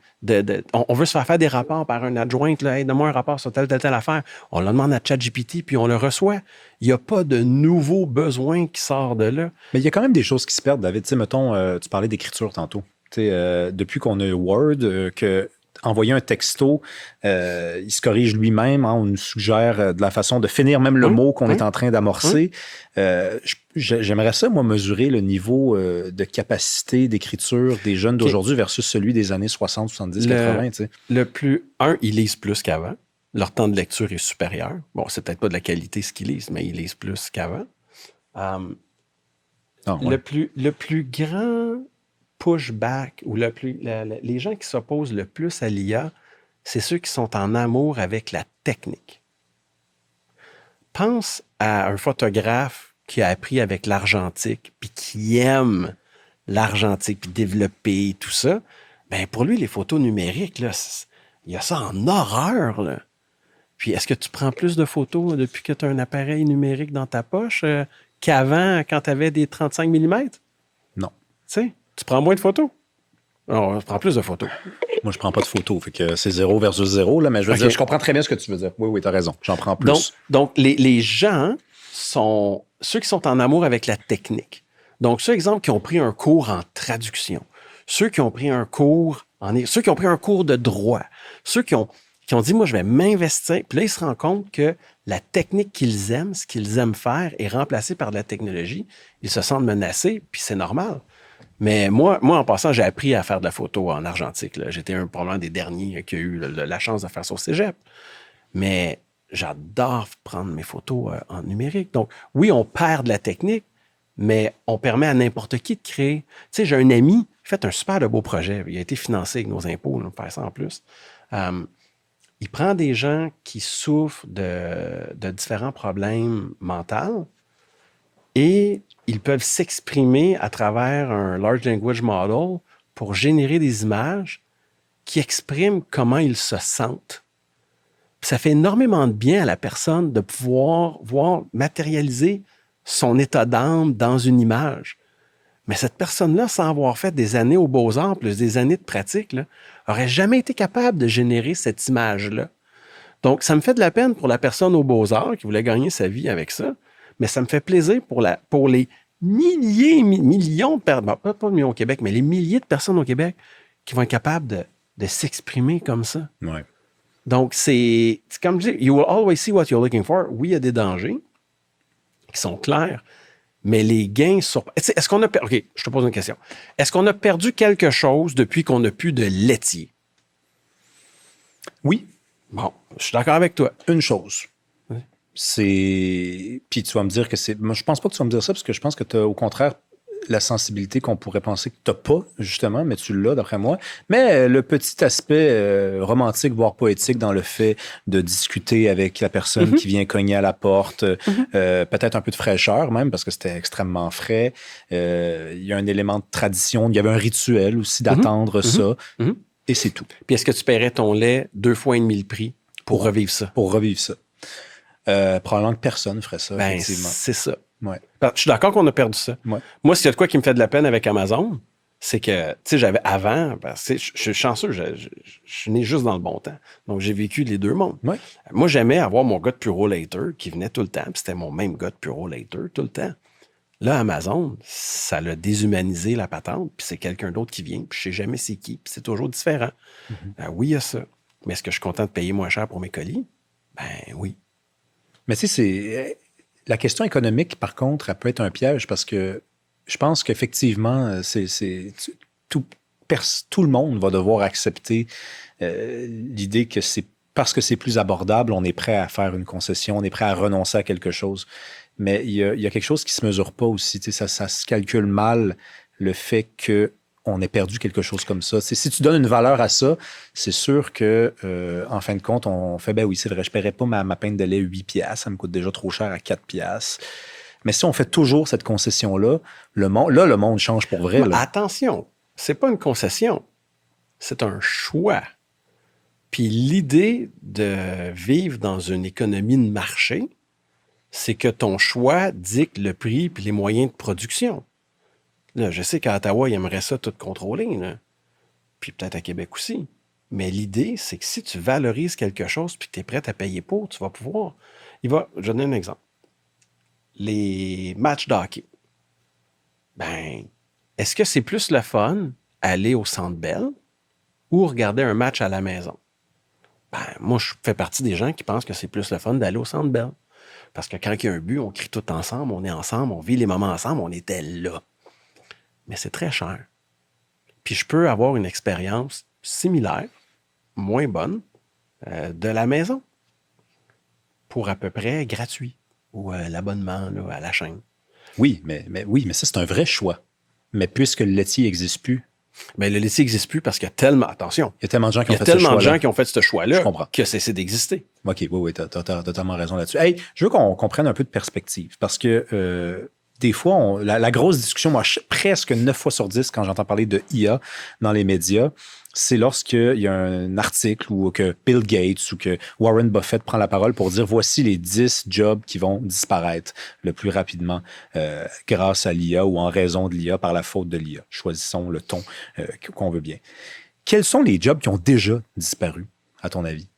on veut se faire des rapports par un adjoint. Hey, donne-moi un rapport sur telle affaire. On le demande à ChatGPT, puis on le reçoit. Il n'y a pas de nouveau besoin qui sort de là. Mais il y a quand même des choses qui se perdent, David. Tu sais, mettons, tu parlais d'écriture tantôt. Tu sais, depuis qu'on a Word, que envoyer un texto, il se corrige lui-même, hein, on nous suggère de la façon de finir même le mot qu'on est en train d'amorcer. J'aimerais ça, moi, mesurer le niveau de capacité d'écriture des jeunes d'aujourd'hui versus celui des années 60, 70, 80. Tu sais. Ils lisent plus qu'avant. Leur temps de lecture est supérieur. Bon, c'est peut-être pas de la qualité ce qu'ils lisent, mais ils lisent plus qu'avant. Le plus grand pushback ou les gens qui s'opposent le plus à l'IA, c'est ceux qui sont en amour avec la technique. Pense à un photographe qui a appris avec l'argentique puis qui aime l'argentique puis développer tout ça. Ben pour lui, les photos numériques, là, il y a ça en horreur, là. Puis est-ce que tu prends plus de photos depuis que tu as un appareil numérique dans ta poche qu'avant quand tu avais des 35 mm? Non. Tu sais? Tu prends moins de photos? Non, je prends plus de photos. Moi, je prends pas de photos. Fait que c'est 0 versus 0, là, mais je veux dire, je comprends très bien ce que tu veux dire. Oui, tu as raison. J'en prends plus. Donc les gens sont ceux qui sont en amour avec la technique. Donc, ceux, exemple, qui ont pris un cours en traduction, ceux qui ont pris un cours de droit, ceux qui ont dit, moi, je vais m'investir. Puis là, ils se rendent compte que la technique qu'ils aiment, ce qu'ils aiment faire, est remplacée par de la technologie. Ils se sentent menacés, puis c'est normal. Mais moi, en passant, j'ai appris à faire de la photo en argentique. Là. J'étais probablement des derniers qui a eu la chance de faire ça au cégep. Mais j'adore prendre mes photos en numérique. Donc, oui, on perd de la technique, mais on permet à n'importe qui de créer. Tu sais, j'ai un ami qui a fait un super de beau projet. Il a été financé avec nos impôts, on faire ça en plus. Il prend des gens qui souffrent de différents problèmes mentaux et ils peuvent s'exprimer à travers un Large Language Model pour générer des images qui expriment comment ils se sentent. Puis ça fait énormément de bien à la personne de pouvoir voir matérialiser son état d'âme dans une image. Mais cette personne-là, sans avoir fait des années aux Beaux-Arts, plus des années de pratique, là, aurait jamais été capable de générer cette image-là. Donc, ça me fait de la peine pour la personne aux Beaux-Arts qui voulait gagner sa vie avec ça, mais ça me fait plaisir pour les millions de personnes, pas millions au Québec, mais les milliers de personnes au Québec qui vont être capables de s'exprimer comme ça. Ouais. Donc, c'est comme je dis, you will always see what you're looking for. Oui, il y a des dangers qui sont clairs, mais les gains sur... Est-ce qu'on a... OK, je te pose une question. Est-ce qu'on a perdu quelque chose depuis qu'on n'a plus de laitier? Oui. Bon, je suis d'accord avec toi. Une chose. Oui. C'est... Puis tu vas me dire que c'est... Moi, je pense pas que tu vas me dire ça, parce que je pense que tu as, au contraire, la sensibilité qu'on pourrait penser que tu n'as pas, justement, mais tu l'as, d'après moi. Mais le petit aspect romantique, voire poétique, dans le fait de discuter avec la personne qui vient cogner à la porte, peut-être un peu de fraîcheur même, parce que c'était extrêmement frais. Il y a un élément de tradition, il y avait un rituel aussi d'attendre ça, et c'est tout. Puis est-ce que tu paierais ton lait 2,5 fois le prix pour revivre ça? Pour revivre ça. Probablement que personne ferait ça, effectivement. C'est ça. Ouais. Je suis d'accord qu'on a perdu ça. Ouais. Moi, s'il y a de quoi qui me fait de la peine avec Amazon, c'est que, tu sais, j'avais avant, je suis chanceux, je suis né juste dans le bon temps. Donc, j'ai vécu les deux mondes. Ouais. Moi, j'aimais avoir mon gars de Puro Later qui venait tout le temps, puis c'était mon même gars de Puro Later tout le temps. Là, Amazon, ça l'a déshumanisé la patente, puis c'est quelqu'un d'autre qui vient, puis je sais jamais c'est qui, puis c'est toujours différent. Oui, il y a ça. Mais est-ce que je suis content de payer moins cher pour mes colis? Ben oui. Mais tu sais, c'est... La question économique, par contre, elle peut être un piège parce que je pense qu'effectivement, tout le monde va devoir accepter l'idée que c'est parce que c'est plus abordable, on est prêt à faire une concession, on est prêt à renoncer à quelque chose. Mais il y a quelque chose qui ne se mesure pas aussi. Ça se calcule mal, le fait qu'on ait perdu quelque chose comme ça. Si tu donnes une valeur à ça, c'est sûr que en fin de compte, on fait, ben oui, c'est vrai, je ne paierais pas ma pinte de lait 8$, ça me coûte déjà trop cher à 4$. Mais si on fait toujours cette concession-là, le monde change pour vrai. Là. Attention, c'est pas une concession, c'est un choix. Puis l'idée de vivre dans une économie de marché, c'est que ton choix dicte le prix puis les moyens de production. Là, je sais qu'à Ottawa, ils aimeraient ça tout contrôler, là. Puis peut-être à Québec aussi. Mais l'idée, c'est que si tu valorises quelque chose puis que tu es prêt à payer pour, tu vas pouvoir. Je vais donner un exemple. Les matchs de hockey. Ben, est-ce que c'est plus le fun aller au Centre Bell ou regarder un match à la maison? Ben, moi, je fais partie des gens qui pensent que c'est plus le fun d'aller au Centre Bell. Parce que quand il y a un but, on crie tout ensemble, on est ensemble, on vit les moments ensemble, on était là. Mais c'est très cher. Puis je peux avoir une expérience similaire, moins bonne, de la maison, pour à peu près gratuit, ou l'abonnement là, à la chaîne. Oui, mais ça, c'est un vrai choix. Mais puisque le laitier n'existe plus. Mais le laitier n'existe plus parce qu'il y a tellement... Attention. Il y a tellement de gens qui ont fait ce choix-là. Que c'est d'exister. OK, oui, tu as totalement raison là-dessus. Hey, je veux qu'on prenne un peu de perspective parce que des fois, la grosse discussion, moi, presque 9 fois sur 10, quand j'entends parler de IA dans les médias, c'est lorsqu'il y a un article ou que Bill Gates ou que Warren Buffett prend la parole pour dire voici les 10 jobs qui vont disparaître le plus rapidement grâce à l'IA ou en raison de l'IA par la faute de l'IA. Choisissons le ton qu'on veut bien. Quels sont les jobs qui ont déjà disparu, à ton avis?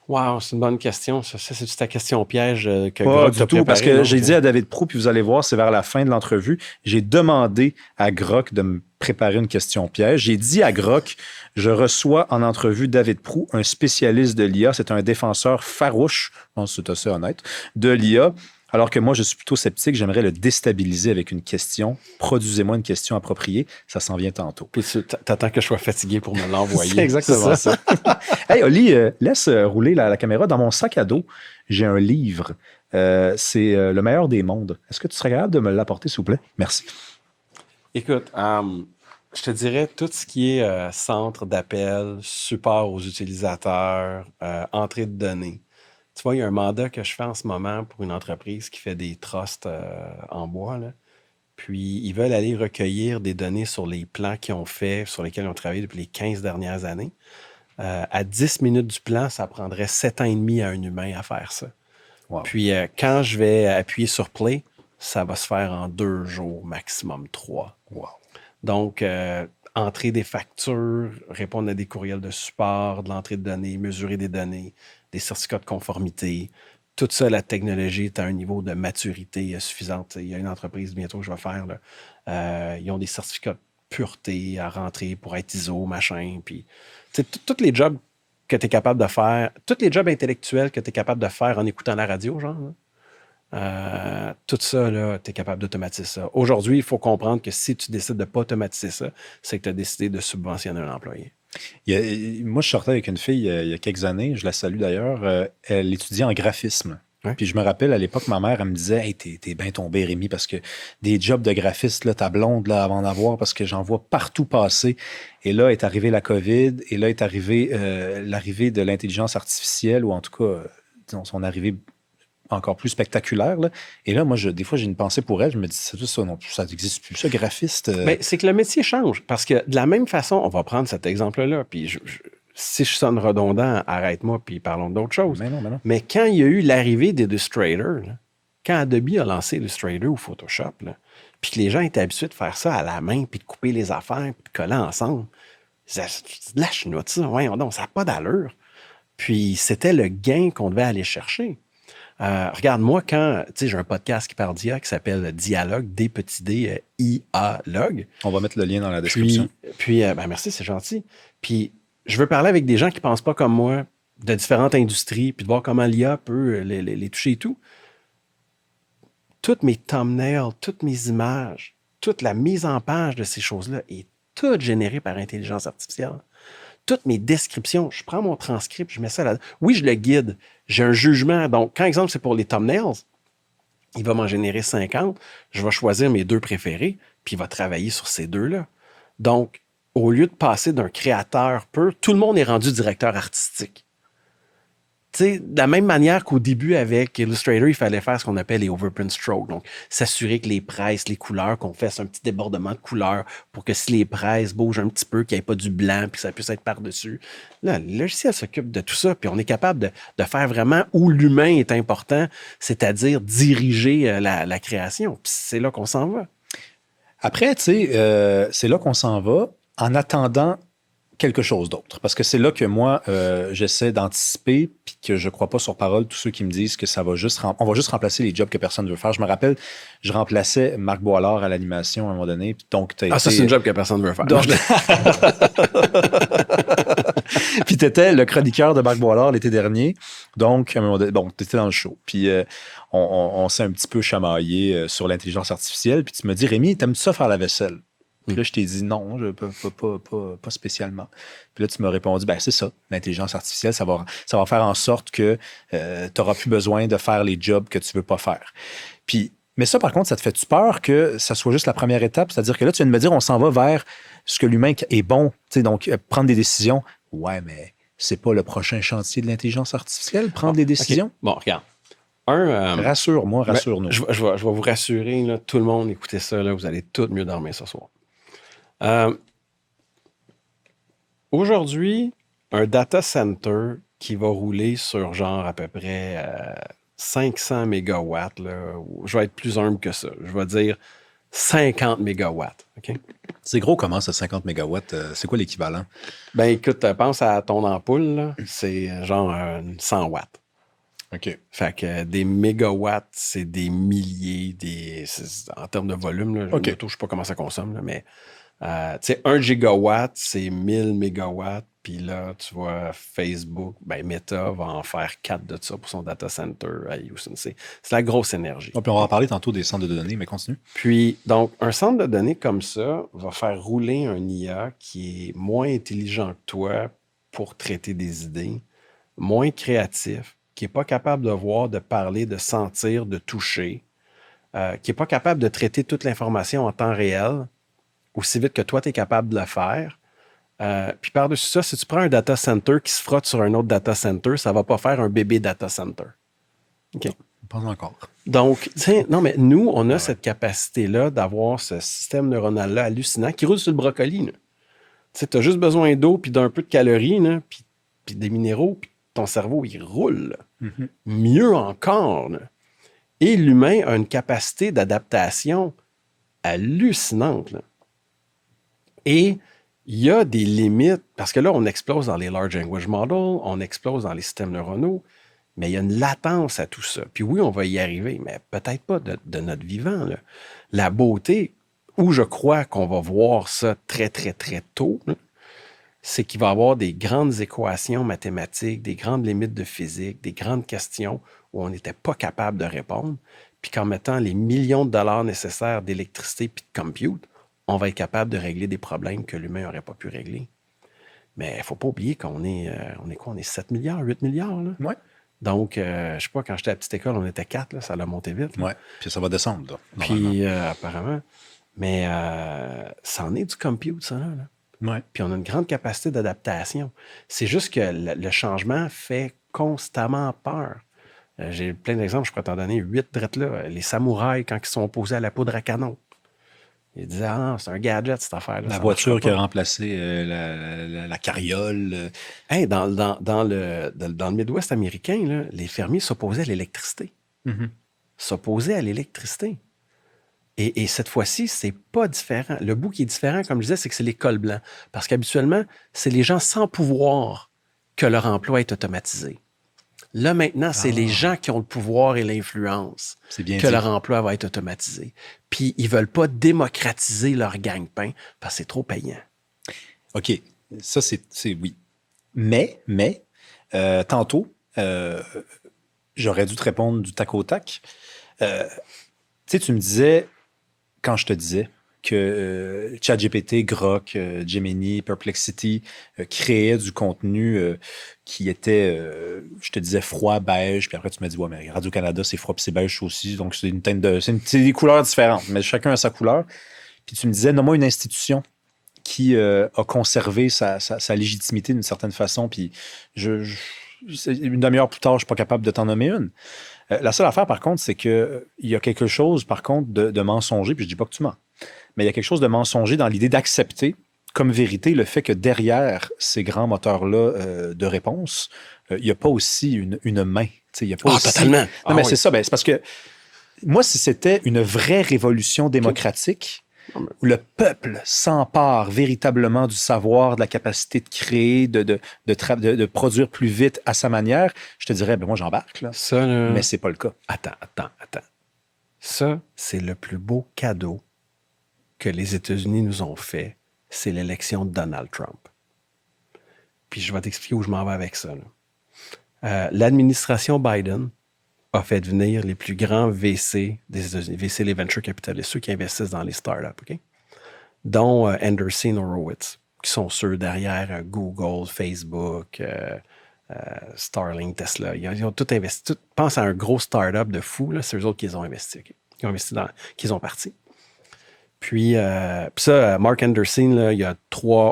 Wow, c'est une bonne question. Ça c'est ta question piège que Grok t'a préparé. Parce que j'ai dit à David Proulx, puis vous allez voir, c'est vers la fin de l'entrevue, j'ai demandé à Grok de me préparer une question piège. J'ai dit à Grok, je reçois en entrevue David Proulx, un spécialiste de l'IA. C'est un défenseur farouche, je pense que c'est assez honnête, de l'IA. Alors que moi, je suis plutôt sceptique, j'aimerais le déstabiliser avec une question. Produisez-moi une question appropriée, ça s'en vient tantôt. Puis t'attends que je sois fatigué pour me l'envoyer. C'est exactement ça. Hey, Oli, laisse rouler la caméra. Dans mon sac à dos, j'ai un livre. C'est Le meilleur des mondes. Est-ce que tu serais capable de me l'apporter, s'il vous plaît? Merci. Écoute, je te dirais tout ce qui est centre d'appel, support aux utilisateurs, entrée de données. Tu vois, il y a un mandat que je fais en ce moment pour une entreprise qui fait des trusts en bois, là. Puis, ils veulent aller recueillir des données sur les plans qu'ils ont fait, sur lesquels ils ont travaillé depuis les 15 dernières années. À 10 minutes du plan, ça prendrait 7 ans et demi à un humain à faire ça. Wow. Puis, quand je vais appuyer sur Play, ça va se faire en 2 jours, maximum 3. Wow. Donc, entrer des factures, répondre à des courriels de support, de l'entrée de données, mesurer des données, des certificats de conformité. Tout ça, la technologie est à un niveau de maturité suffisant. Il y a une entreprise bientôt que je vais faire, là, ils ont des certificats de pureté à rentrer pour être ISO, machin. Puis, tous les jobs que tu es capable de faire, tous les jobs intellectuels que tu es capable de faire en écoutant la radio, genre, tout ça, tu es capable d'automatiser ça. Aujourd'hui, il faut comprendre que si tu décides de ne pas automatiser ça, c'est que tu as décidé de subventionner un employé. Moi, je sortais avec une fille il y a quelques années, je la salue d'ailleurs, elle étudiait en graphisme. Ouais. Puis je me rappelle, à l'époque, ma mère, elle me disait « Hey, t'es bien tombé, Rémi, parce que des jobs de graphiste, là, ta blonde, là, avant d'avoir, parce que j'en vois partout passer. » Et là est arrivée la COVID, et là est arrivée l'arrivée de l'intelligence artificielle, ou en tout cas, disons, son arrivée encore plus spectaculaire. Là. Et là, moi, des fois, j'ai une pensée pour elle. Je me dis, c'est ça non plus, ça n'existe plus, ça, graphiste. Bien, c'est que le métier change. Parce que de la même façon, on va prendre cet exemple-là, puis si je sonne redondant, arrête-moi, puis parlons d'autre chose. Mais non. Mais quand il y a eu l'arrivée d'Illustrator, quand Adobe a lancé Illustrator ou Photoshop, là, puis que les gens étaient habitués de faire ça à la main, puis de couper les affaires, puis de coller ensemble, c'est de la chenoute, ça. Voyons donc, ça n'a pas d'allure. Puis c'était le gain qu'on devait aller chercher. Regarde, moi, quand, tu sais, j'ai un podcast qui parle d'IA qui s'appelle Dialogue, D-D, IA-Log. On va mettre le lien dans la description. Puis merci, c'est gentil. Puis, je veux parler avec des gens qui ne pensent pas comme moi, de différentes industries, puis de voir comment l'IA peut les toucher et tout. Toutes mes thumbnails, toutes mes images, toute la mise en page de ces choses-là est toute générée par intelligence artificielle. Toutes mes descriptions, je prends mon transcript, je mets ça là. Oui, je le guide. J'ai un jugement. Donc, quand exemple, c'est pour les thumbnails, il va m'en générer 50. Je vais choisir mes 2 préférés, puis il va travailler sur ces 2-là. Donc, au lieu de passer d'un créateur pur, tout le monde est rendu directeur artistique. Tu sais, de la même manière qu'au début, avec Illustrator, il fallait faire ce qu'on appelle les overprint strokes. Donc, s'assurer que les presses, les couleurs, qu'on fasse un petit débordement de couleurs pour que si les presses bougent un petit peu, qu'il n'y ait pas du blanc, puis que ça puisse être par-dessus. Là, le logiciel s'occupe de tout ça, puis on est capable de faire vraiment où l'humain est important, c'est-à-dire diriger la création. Puis c'est là qu'on s'en va. Après, tu sais, c'est là qu'on s'en va en attendant quelque chose d'autre. Parce que c'est là que moi, j'essaie d'anticiper, puis que je ne crois pas sur parole tous ceux qui me disent que ça va juste on va juste remplacer les jobs que personne ne veut faire. Je me rappelle, je remplaçais Marc Boilard à l'animation à un moment donné. Donc, ça, c'est une job que personne ne veut faire. Donc... Puis tu étais le chroniqueur de Marc Boilard l'été dernier. Donc, à un moment donné, bon, tu étais dans le show. Puis on s'est un petit peu chamaillé sur l'intelligence artificielle. Puis tu me dis, Rémi, t'aimes-tu ça faire la vaisselle? Puis là, je t'ai dit non, pas spécialement. Puis là, tu m'as répondu, ben c'est ça, l'intelligence artificielle, ça va faire en sorte que tu n'auras plus besoin de faire les jobs que tu ne veux pas faire. Puis, mais ça, par contre, ça te fait-tu peur que ça soit juste la première étape? C'est-à-dire que là, tu viens de me dire, on s'en va vers ce que l'humain est bon, tu sais, donc prendre des décisions. Ouais, mais c'est pas le prochain chantier de l'intelligence artificielle, prendre des décisions? Okay. Bon, regarde. Rassure-moi, rassure-nous. Je vais vous rassurer, là, tout le monde, écoutez ça, là, vous allez tous mieux dormir ce soir. Aujourd'hui, un data center qui va rouler sur genre à peu près 500 mégawatts, là, je vais être plus humble que ça. Je vais dire 50 mégawatts. Okay? C'est gros comment ça, 50 mégawatts? C'est quoi l'équivalent? Ben écoute, pense à ton ampoule, là, c'est genre 100 watts. OK. Fait que des mégawatts, c'est des milliers, en termes de volume, là, okay. Je ne sais pas comment ça consomme, là, mais tu sais, 1 gigawatt, c'est 1000 mégawatts. Puis là, tu vois, Facebook, ben Meta va en faire 4 de ça pour son data center à Houston. C'est la grosse énergie. Oh, puis on va en parler tantôt des centres de données, mais continue. Puis, donc, un centre de données comme ça va faire rouler un IA qui est moins intelligent que toi pour traiter des idées, moins créatif, qui n'est pas capable de voir, de parler, de sentir, de toucher, qui n'est pas capable de traiter toute l'information en temps réel, aussi vite que toi, tu es capable de le faire. Puis par-dessus ça, si tu prends un data center qui se frotte sur un autre data center, ça ne va pas faire un bébé data center. OK? Pas encore. Donc, non, mais nous, on a cette capacité-là d'avoir ce système neuronal-là hallucinant qui roule sur le brocoli. Tu as juste besoin d'eau puis d'un peu de calories, puis des minéraux, puis ton cerveau, il roule. Mm-hmm. Mieux encore. Là. Et l'humain a une capacité d'adaptation hallucinante. Là. Et il y a des limites, parce que là, on explose dans les large language models, on explose dans les systèmes neuronaux, mais il y a une latence à tout ça. Puis oui, on va y arriver, mais peut-être pas de notre vivant, là. La beauté, où je crois qu'on va voir ça très, très, très tôt, là, c'est qu'il va y avoir des grandes équations mathématiques, des grandes limites de physique, des grandes questions où on n'était pas capable de répondre, puis qu'en mettant les millions de dollars nécessaires d'électricité puis de compute, on va être capable de régler des problèmes que l'humain n'aurait pas pu régler. Mais il ne faut pas oublier qu'on est, on est 7 milliards, 8 milliards, là. Ouais. Donc, je ne sais pas, quand j'étais à la petite école, on était 4, là, ça l'a monté vite. Oui, puis ça va descendre, là, puis, apparemment. Mais ça en est du compute, ça, là. Ouais. Puis on a une grande capacité d'adaptation. C'est juste que le changement fait constamment peur. J'ai plein d'exemples, je pourrais t'en donner 8 drettes là. Les samouraïs, quand ils sont opposés à la poudre à canon, ils disaient « Ah, c'est un gadget, cette affaire-là. » La voiture qui a remplacé la carriole. Hey, dans le Midwest américain, là, les fermiers s'opposaient à l'électricité. Mm-hmm. S'opposaient à l'électricité. Et cette fois-ci, c'est pas différent. Le bout qui est différent, comme je disais, c'est que c'est les cols blancs. Parce qu'habituellement, c'est les gens sans pouvoir que leur emploi est automatisé. Là, maintenant, c'est les gens qui ont le pouvoir et l'influence que leur emploi va être automatisé. Puis, ils veulent pas démocratiser leur gagne-pain parce que c'est trop payant. OK. Ça, c'est oui. Mais, tantôt, j'aurais dû te répondre du tac au tac. Tu sais, tu me disais, quand je te disais que ChatGPT, Grok, Gemini, Perplexity créaient du contenu qui était, je te disais, froid, beige, puis après tu m'as dit, ouais, mais Radio-Canada, c'est froid puis c'est beige aussi, donc c'est une teinte c'est des couleurs différentes, mais chacun a sa couleur. Puis tu me disais, nomme-moi une institution qui a conservé sa légitimité d'une certaine façon, puis une demi-heure plus tard, je ne suis pas capable de t'en nommer une. La seule affaire, par contre, c'est qu'il y a quelque chose, par contre, de mensonger, puis je ne dis pas que tu mens, mais il y a quelque chose de mensonger dans l'idée d'accepter comme vérité le fait que derrière ces grands moteurs-là de réponse, il n'y a pas aussi une main. Il y a pas aussi... totalement. Non, mais oui. C'est ça. Ben, c'est parce que moi, si c'était une vraie révolution démocratique, où le peuple s'empare véritablement du savoir, de la capacité de créer, de produire plus vite à sa manière, je te dirais, ben moi, j'embarque. Là. Ça, là... Mais c'est pas le cas. Attends. Ça, c'est le plus beau cadeau que les États-Unis nous ont fait. C'est l'élection de Donald Trump. Puis je vais t'expliquer où je m'en vais avec ça. L'administration Biden a fait venir les plus grands VC des États-Unis. VC, les venture capitalistes, ceux qui investissent dans les startups, OK? Dont Andreessen Horowitz, qui sont ceux derrière Google, Facebook, Starlink, Tesla. Ils ont tout investi. Pense à un gros startup de fou, là, c'est eux autres qui les ont investis, OK? Qu'ils ont parti. Puis ça, Mark Anderson, là, il y a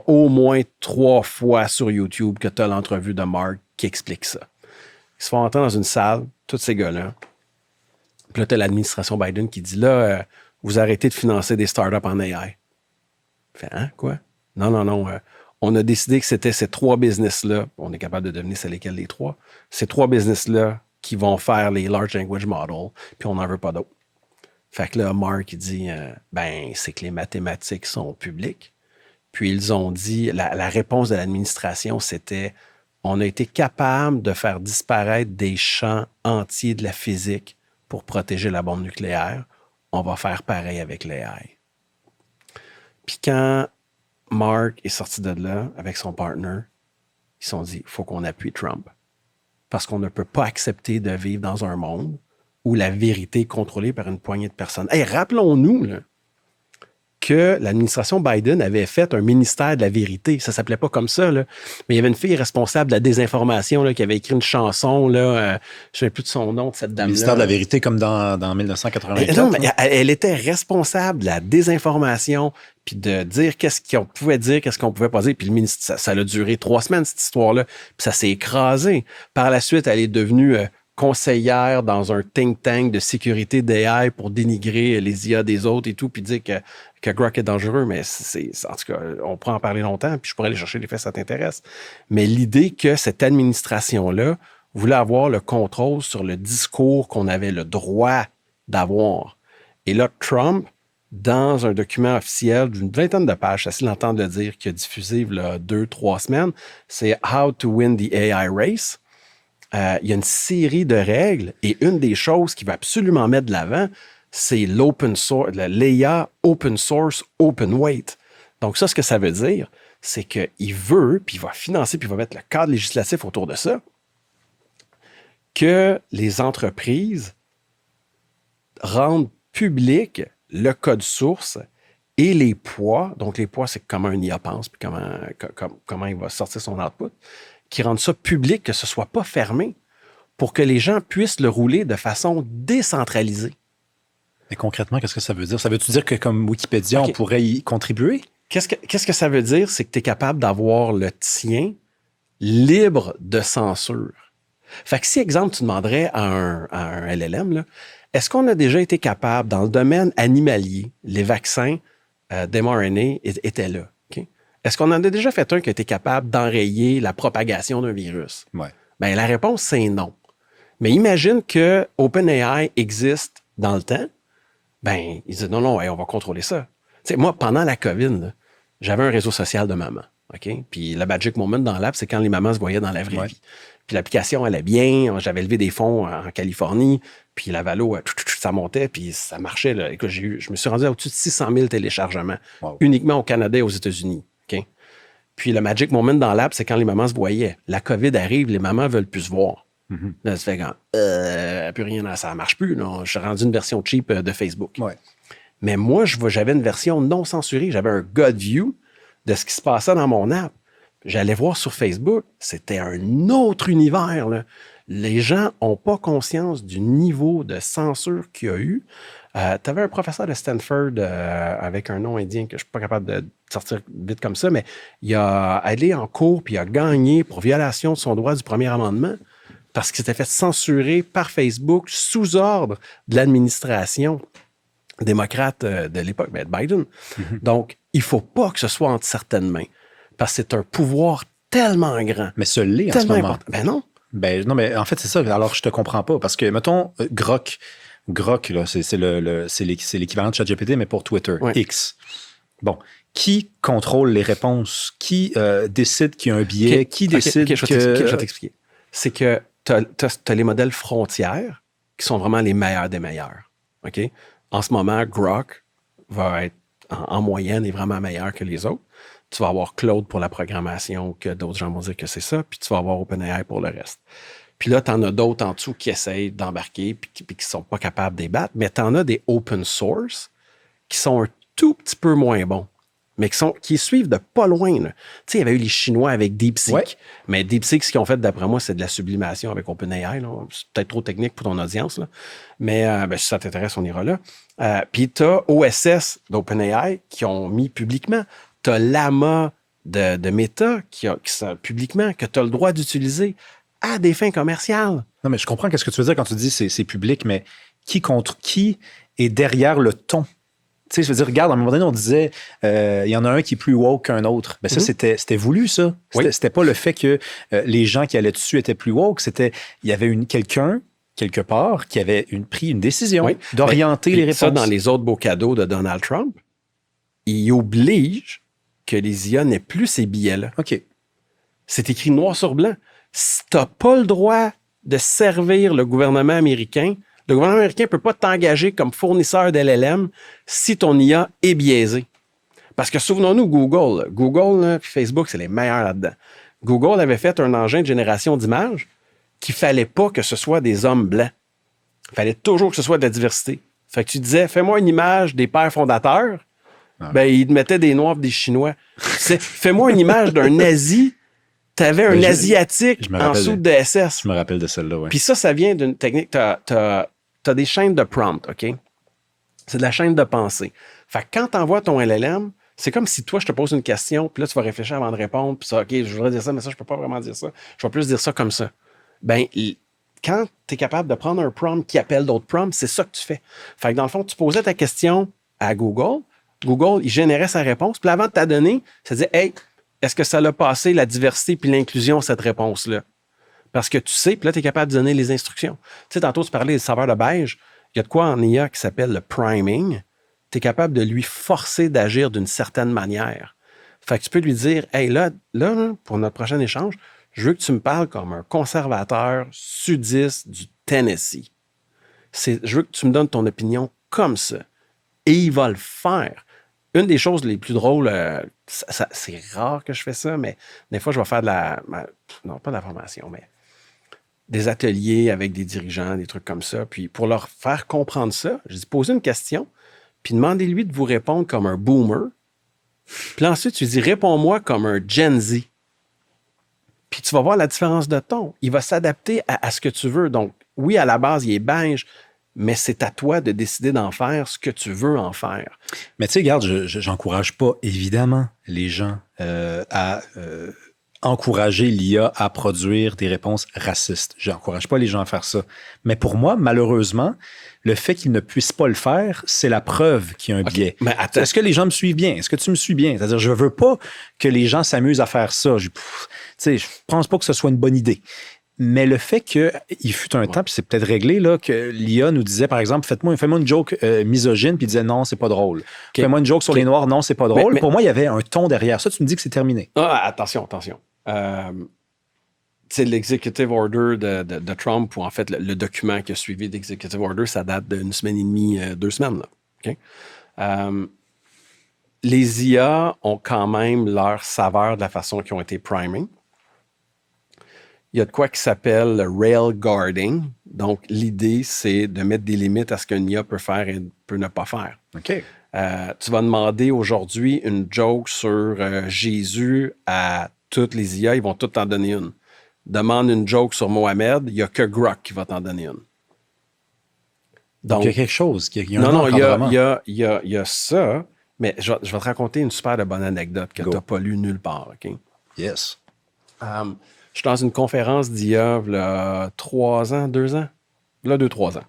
au moins 3 fois sur YouTube que tu as l'entrevue de Mark qui explique ça. Ils se font entrer dans une salle, tous ces gars-là. Puis là, tu as l'administration Biden qui dit là, vous arrêtez de financer des startups en AI. Il fait, hein, quoi? Non. On a décidé que c'était ces 3 business-là. On est capable de deviner c'est lesquels les 3. Ces 3 business-là qui vont faire les large language models, puis on n'en veut pas d'autres. Fait que là, Mark, il dit, c'est que les mathématiques sont publiques. Puis ils ont dit, la réponse de l'administration, c'était, on a été capable de faire disparaître des champs entiers de la physique pour protéger la bombe nucléaire. On va faire pareil avec l'AI. Puis quand Mark est sorti de là avec son partner, ils se sont dit, il faut qu'on appuie Trump. Parce qu'on ne peut pas accepter de vivre dans un monde où la vérité est contrôlée par une poignée de personnes. Hey, rappelons-nous là, que l'administration Biden avait fait un ministère de la vérité. Ça ne s'appelait pas comme ça, là. Mais il y avait une fille responsable de la désinformation là, qui avait écrit une chanson, là, je ne sais plus de son nom, de cette dame-là. Ministère de la vérité comme dans 1984. Non, mais elle était responsable de la désinformation, puis de dire qu'est-ce qu'on pouvait dire, qu'est-ce qu'on pouvait pas dire. Puis le ministère, ça a duré 3 semaines, cette histoire-là. Puis ça s'est écrasé. Par la suite, elle est devenue conseillère dans un think tank de sécurité d'AI pour dénigrer les IA des autres et tout, puis dire que Grok est dangereux, mais en tout cas, on pourrait en parler longtemps, puis je pourrais aller chercher les faits si ça t'intéresse. Mais l'idée que cette administration-là voulait avoir le contrôle sur le discours qu'on avait le droit d'avoir. Et là, Trump dans un document officiel d'une vingtaine de pages, c'est facile d'entendre le dire, qui a diffusé il y a 2-3 semaines. C'est How to Win the AI Race. Il y a une série de règles et une des choses qu'il va absolument mettre de l'avant, c'est l'open source, l'EA Open Source Open Weight. Donc ça, ce que ça veut dire, c'est qu'il veut, puis il va financer, puis il va mettre le cadre législatif autour de ça, que les entreprises rendent public le code source et les poids. Donc les poids, c'est comment un IA pense, puis comment il va sortir son output, qui rendent ça public, que ce ne soit pas fermé, pour que les gens puissent le rouler de façon décentralisée. Mais concrètement, qu'est-ce que ça veut dire? Ça veut-tu dire que comme Wikipédia, on pourrait y contribuer? Qu'est-ce que ça veut dire? C'est que tu es capable d'avoir le tien libre de censure. Fait que si, exemple, tu demanderais à un LLM, là, est-ce qu'on a déjà été capable, dans le domaine animalier, les vaccins d'mRNA étaient là? Okay? Est-ce qu'on en a déjà fait un qui a été capable d'enrayer la propagation d'un virus? Ouais. Bien, la réponse, c'est non. Mais imagine que OpenAI existe dans le temps. Ben, ils disent non, hey, on va contrôler ça. Tu sais, moi, pendant la COVID, là, j'avais un réseau social de mamans. OK? Puis le Magic Moment dans l'app, c'est quand les mamans se voyaient dans la vraie vie. Puis l'application allait bien. J'avais levé des fonds en Californie. Puis la Valo, ça montait. Puis ça marchait. Là. Écoute, je me suis rendu à au-dessus de 600 000 téléchargements. Wow. Uniquement au Canada et aux États-Unis. OK? Puis le Magic Moment dans l'app, c'est quand les mamans se voyaient. La COVID arrive, les mamans veulent plus se voir. Mm-hmm. Là, ça fait quand plus rien, ça ne marche plus. Non? Je suis rendu une version cheap de Facebook. Ouais. Mais moi, j'avais une version non censurée. J'avais un God View de ce qui se passait dans mon app. J'allais voir sur Facebook. C'était un autre univers. Là. Les gens n'ont pas conscience du niveau de censure qu'il y a eu. Tu avais un professeur de Stanford avec un nom indien que je ne suis pas capable de sortir vite comme ça, mais il a allé en cours puis il a gagné pour violation de son droit du premier amendement parce qu'il s'était fait censurer par Facebook sous ordre de l'administration démocrate de l'époque, de Biden. Mm-hmm. Donc, il ne faut pas que ce soit entre certaines mains parce que c'est un pouvoir tellement grand. Mais ce l'est en ce moment. Important. Ben non. Ben non, mais en fait, c'est ça. Alors, je te comprends pas parce que, mettons, Grok, là, c'est l'équivalent de ChatGPT, mais pour Twitter, ouais. X. Bon, qui contrôle les réponses? Qui décide qu'il y a un biais? Qui décide que... Je vais t'expliquer. C'est que tu as les modèles frontières qui sont vraiment les meilleurs des meilleurs. OK? En ce moment, Grok va être en moyenne est vraiment meilleur que les autres. Tu vas avoir Claude pour la programmation, que d'autres gens vont dire que c'est ça, puis tu vas avoir OpenAI pour le reste. Puis là, tu en as d'autres en dessous qui essayent d'embarquer puis qui ne sont pas capables de débattre, mais tu en as des open source qui sont un tout petit peu moins bons, mais qui suivent de pas loin. Tu sais, il y avait eu les Chinois avec DeepSeek, ouais. Mais DeepSeek, ce qu'ils ont fait, d'après moi, c'est de la sublimation avec OpenAI. Là. C'est peut-être trop technique pour ton audience, là. Mais si ça t'intéresse, on ira là. Puis tu as OSS d'OpenAI qui ont mis publiquement. Tu as Llama de Meta qui publiquement, que tu as le droit d'utiliser à des fins commerciales. Non, mais je comprends ce que tu veux dire quand tu dis c'est public, mais qui contre qui est derrière le ton? Tu sais, je veux dire, regarde, à un moment donné, on disait il y en a un qui est plus woke qu'un autre. Ben ça, c'était voulu, ça. C'était pas le fait que les gens qui allaient dessus étaient plus woke, c'était il y avait quelqu'un quelque part qui avait pris une décision d'orienter les réponses. Ça, dans les autres beaux cadeaux de Donald Trump, il oblige que les IA n'aient plus ces billets-là. OK. C'est écrit noir sur blanc. Si tu n'as pas le droit de servir le gouvernement américain, le gouvernement américain ne peut pas t'engager comme fournisseur d'LLM si ton IA est biaisé. Parce que souvenons-nous, Google là, puis Facebook, c'est les meilleurs là-dedans. Google avait fait un engin de génération d'images qu'il ne fallait pas que ce soit des hommes blancs. Il fallait toujours que ce soit de la diversité. Fait que tu disais, fais-moi une image des pères fondateurs. Ben, ils te mettaient des Noirs et des Chinois. Fais-moi une image d'un nazi. T'avais un Asiatique en dessous de SS. Je me rappelle de celle-là, oui. Puis ça vient d'une technique. T'as des chaînes de prompt, OK? C'est de la chaîne de pensée. Fait que quand t'envoies ton LLM, c'est comme si toi, je te pose une question, puis là, tu vas réfléchir avant de répondre, puis ça, OK, je voudrais dire ça, mais ça, je peux pas vraiment dire ça. Je vais plus dire ça comme ça. Ben, quand tu es capable de prendre un prompt qui appelle d'autres prompts, c'est ça que tu fais. Fait que dans le fond, tu posais ta question à Google, il générait sa réponse, puis avant de t'a donner, ça disait, hey, est-ce que ça l'a passé la diversité puis l'inclusion, cette réponse-là? Parce que tu sais, puis là, tu es capable de donner les instructions. Tu sais, tantôt, tu parlais des saveurs de beige. Il y a de quoi en IA qui s'appelle le priming. tu es capable de lui forcer d'agir d'une certaine manière. Fait que tu peux lui dire, hey, là, pour notre prochain échange, je veux que tu me parles comme un conservateur sudiste du Tennessee. Je veux que tu me donnes ton opinion comme ça. Et il va le faire. Une des choses les plus drôles, c'est rare que je fais ça, mais des fois, je vais faire non, pas de la formation, mais des ateliers avec des dirigeants, des trucs comme ça. Puis pour leur faire comprendre ça, je dis, posez une question, puis demandez-lui de vous répondre comme un boomer. Puis ensuite, tu dis, réponds-moi comme un Gen Z. Puis tu vas voir la différence de ton. Il va s'adapter à ce que tu veux. Donc, oui, à la base, il est beige, mais c'est à toi de décider d'en faire ce que tu veux en faire. Mais tu sais, regarde, j'encourage pas, évidemment, les gens à encourager l'IA à produire des réponses racistes. Je n'encourage pas les gens à faire ça. Mais pour moi, malheureusement, le fait qu'ils ne puissent pas le faire, c'est la preuve qu'il y a un biais. Mais est-ce que les gens me suivent bien? Est-ce que tu me suis bien? C'est-à-dire, je ne veux pas que les gens s'amusent à faire ça. Je ne pense pas que ce soit une bonne idée. Mais le fait qu'il fut un temps, puis c'est peut-être réglé, là, que l'IA nous disait, par exemple, fais-moi une joke misogyne, puis il disait non, c'est pas drôle. Okay. Fais-moi une joke sur les Noirs, non, c'est pas drôle. Mais, pour moi, il y avait un ton derrière. Ça, tu me dis que c'est terminé. Attention. C'est l'executive order de Trump, ou en fait, le document qui a suivi l'executive order, ça date d'une semaine et demie, 2 semaines. Là. Okay? Les IA ont quand même leur saveur de la façon qu'ils ont été primés. Il y a de quoi qui s'appelle le rail guarding. Donc, l'idée, c'est de mettre des limites à ce qu'un IA peut faire et peut ne pas faire. OK. Tu vas demander aujourd'hui une joke sur Jésus à toutes les IA, ils vont toutes t'en donner une. Demande une joke sur Mohamed, il n'y a que Grok qui va t'en donner une. Donc, il y a quelque chose. Il y a il y a ça, mais je vais te raconter une super bonne anecdote que tu n'as pas lue nulle part. Okay? Yes. Je suis dans une conférence d'IA, là, 3 ans, 2 ans? Là, 2-3 ans.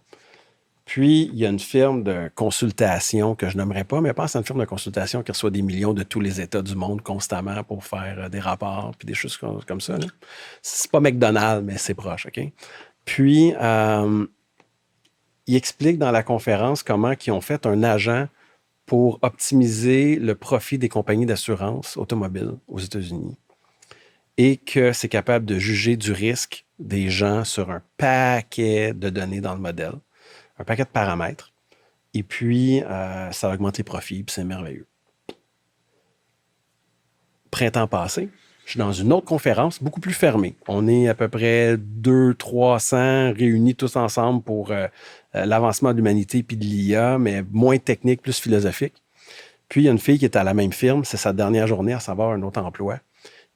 Puis, il y a une firme de consultation que je n'aimerais pas, mais pense à une firme de consultation qui reçoit des millions de tous les États du monde constamment pour faire des rapports puis des choses comme ça. Là. C'est pas McDonald's, mais c'est proche, OK? Puis, il explique dans la conférence comment ils ont fait un agent pour optimiser le profit des compagnies d'assurance automobile aux États-Unis et que c'est capable de juger du risque des gens sur un paquet de données dans le modèle. Un paquet de paramètres, et puis ça augmente les profits, puis c'est merveilleux. Printemps passé, je suis dans une autre conférence, beaucoup plus fermée. On est à peu près 200-300 réunis tous ensemble pour l'avancement de l'humanité puis de l'IA, mais moins technique, plus philosophique. Puis il y a une fille qui est à la même firme, c'est sa dernière journée à savoir un autre emploi.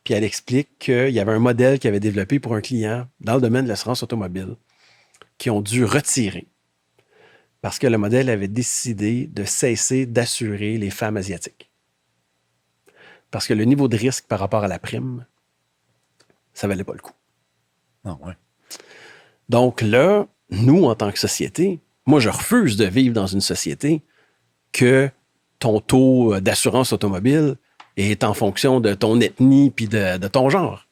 Puis elle explique qu'il y avait un modèle qu'elle avait développé pour un client dans le domaine de l'assurance automobile qui ont dû retirer parce que le modèle avait décidé de cesser d'assurer les femmes asiatiques. Parce que le niveau de risque par rapport à la prime, ça ne valait pas le coup. Ah ouais. Donc là, nous, en tant que société, moi, je refuse de vivre dans une société que ton taux d'assurance automobile est en fonction de ton ethnie puis de ton genre.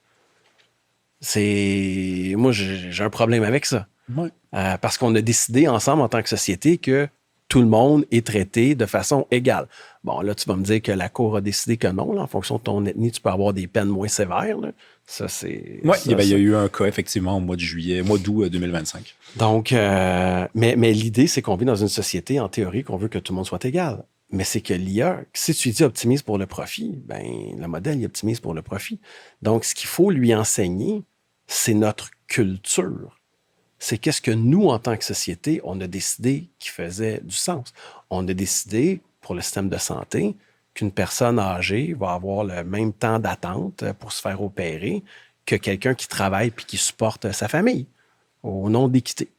Moi, j'ai un problème avec ça. Ouais. Parce qu'on a décidé ensemble en tant que société que tout le monde est traité de façon égale. Bon, là, tu vas me dire que la Cour a décidé que non. Là, en fonction de ton ethnie, tu peux avoir des peines moins sévères. Là. Ça, c'est... Oui, il y a eu un cas, effectivement, au mois d'août 2025. Donc, mais l'idée, c'est qu'on vit dans une société, en théorie, qu'on veut que tout le monde soit égal. Mais c'est que l'IA, si tu dis optimise pour le profit, ben le modèle, il optimise pour le profit. Donc, ce qu'il faut lui enseigner, c'est notre culture. C'est qu'est-ce que nous, en tant que société, on a décidé qui faisait du sens. On a décidé, pour le système de santé, qu'une personne âgée va avoir le même temps d'attente pour se faire opérer que quelqu'un qui travaille puis qui supporte sa famille, au nom d'équité.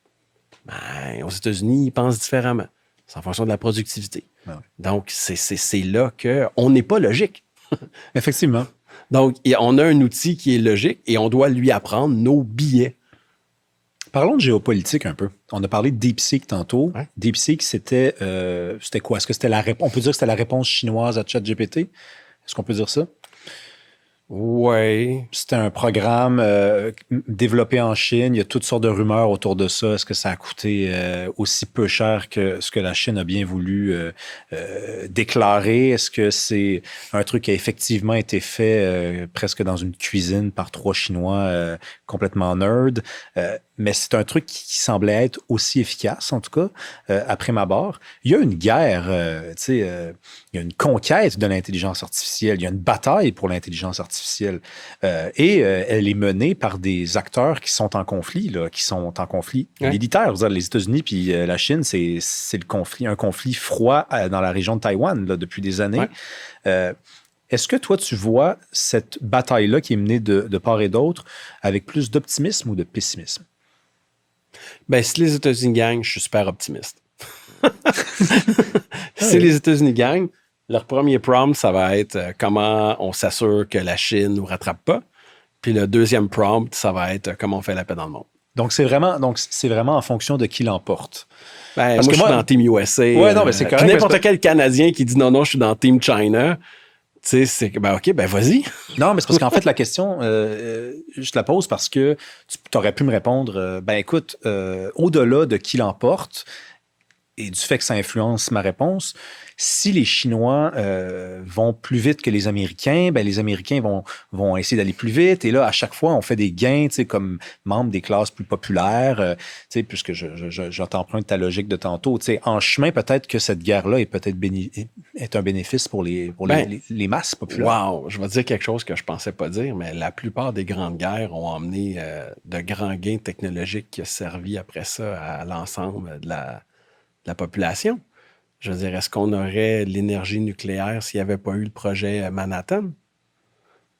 Ben, aux États-Unis, ils pensent différemment. C'est en fonction de la productivité. Ouais. Donc, c'est là qu'on n'est pas logique. Effectivement. Donc, on a un outil qui est logique et on doit lui apprendre nos biais. Parlons de géopolitique un peu. On a parlé de DeepSeek tantôt. Ouais. DeepSeek, c'était quoi? Est-ce que c'était on peut dire que c'était la réponse chinoise à ChatGPT? Est-ce qu'on peut dire ça? Oui. C'était un programme développé en Chine. Il y a toutes sortes de rumeurs autour de ça. Est-ce que ça a coûté aussi peu cher que ce que la Chine a bien voulu déclarer? Est-ce que c'est un truc qui a effectivement été fait presque dans une cuisine par 3 Chinois complètement nerds? Mais c'est un truc qui semblait être aussi efficace, en tout cas, après ma barre. Il y a une guerre, il y a une conquête de l'intelligence artificielle. Il y a une bataille pour l'intelligence artificielle. Elle est menée par des acteurs qui sont en conflit, là, qui sont en conflit militaire. Les États-Unis puis la Chine, c'est le conflit, un conflit froid dans la région de Taïwan là, depuis des années. Est-ce que toi, tu vois cette bataille-là qui est menée de part et d'autre avec plus d'optimisme ou de pessimisme? Ben, si les États-Unis gagnent, je suis super optimiste. Si les États-Unis gagnent, leur premier prompt, ça va être comment on s'assure que la Chine ne nous rattrape pas. Puis le deuxième prompt, ça va être comment on fait la paix dans le monde. Donc, c'est vraiment en fonction de qui l'emporte. Ben, parce que moi, je suis dans Team USA. Ouais, non, mais c'est correct. N'importe quel Canadien qui dit non, je suis dans Team China, tu sais, c'est que, ben, OK, ben, vas-y. Non, mais c'est parce qu'en fait, la question, je te la pose parce que tu aurais pu me répondre, ben, écoute, au-delà de qui l'emporte et du fait que ça influence ma réponse, si les Chinois vont plus vite que les Américains, ben les Américains vont essayer d'aller plus vite. Et là, à chaque fois, on fait des gains, tu sais, comme membre des classes plus populaires, tu sais, puisque je t'emprunte ta logique de tantôt. Tu sais, en chemin, peut-être que cette guerre-là est un bénéfice pour les masses populaires. Wow! Je vais te dire quelque chose que je pensais pas dire, mais la plupart des grandes guerres ont amené de grands gains technologiques qui ont servi après ça à l'ensemble de la population. Je veux dire, est-ce qu'on aurait l'énergie nucléaire s'il n'y avait pas eu le projet Manhattan?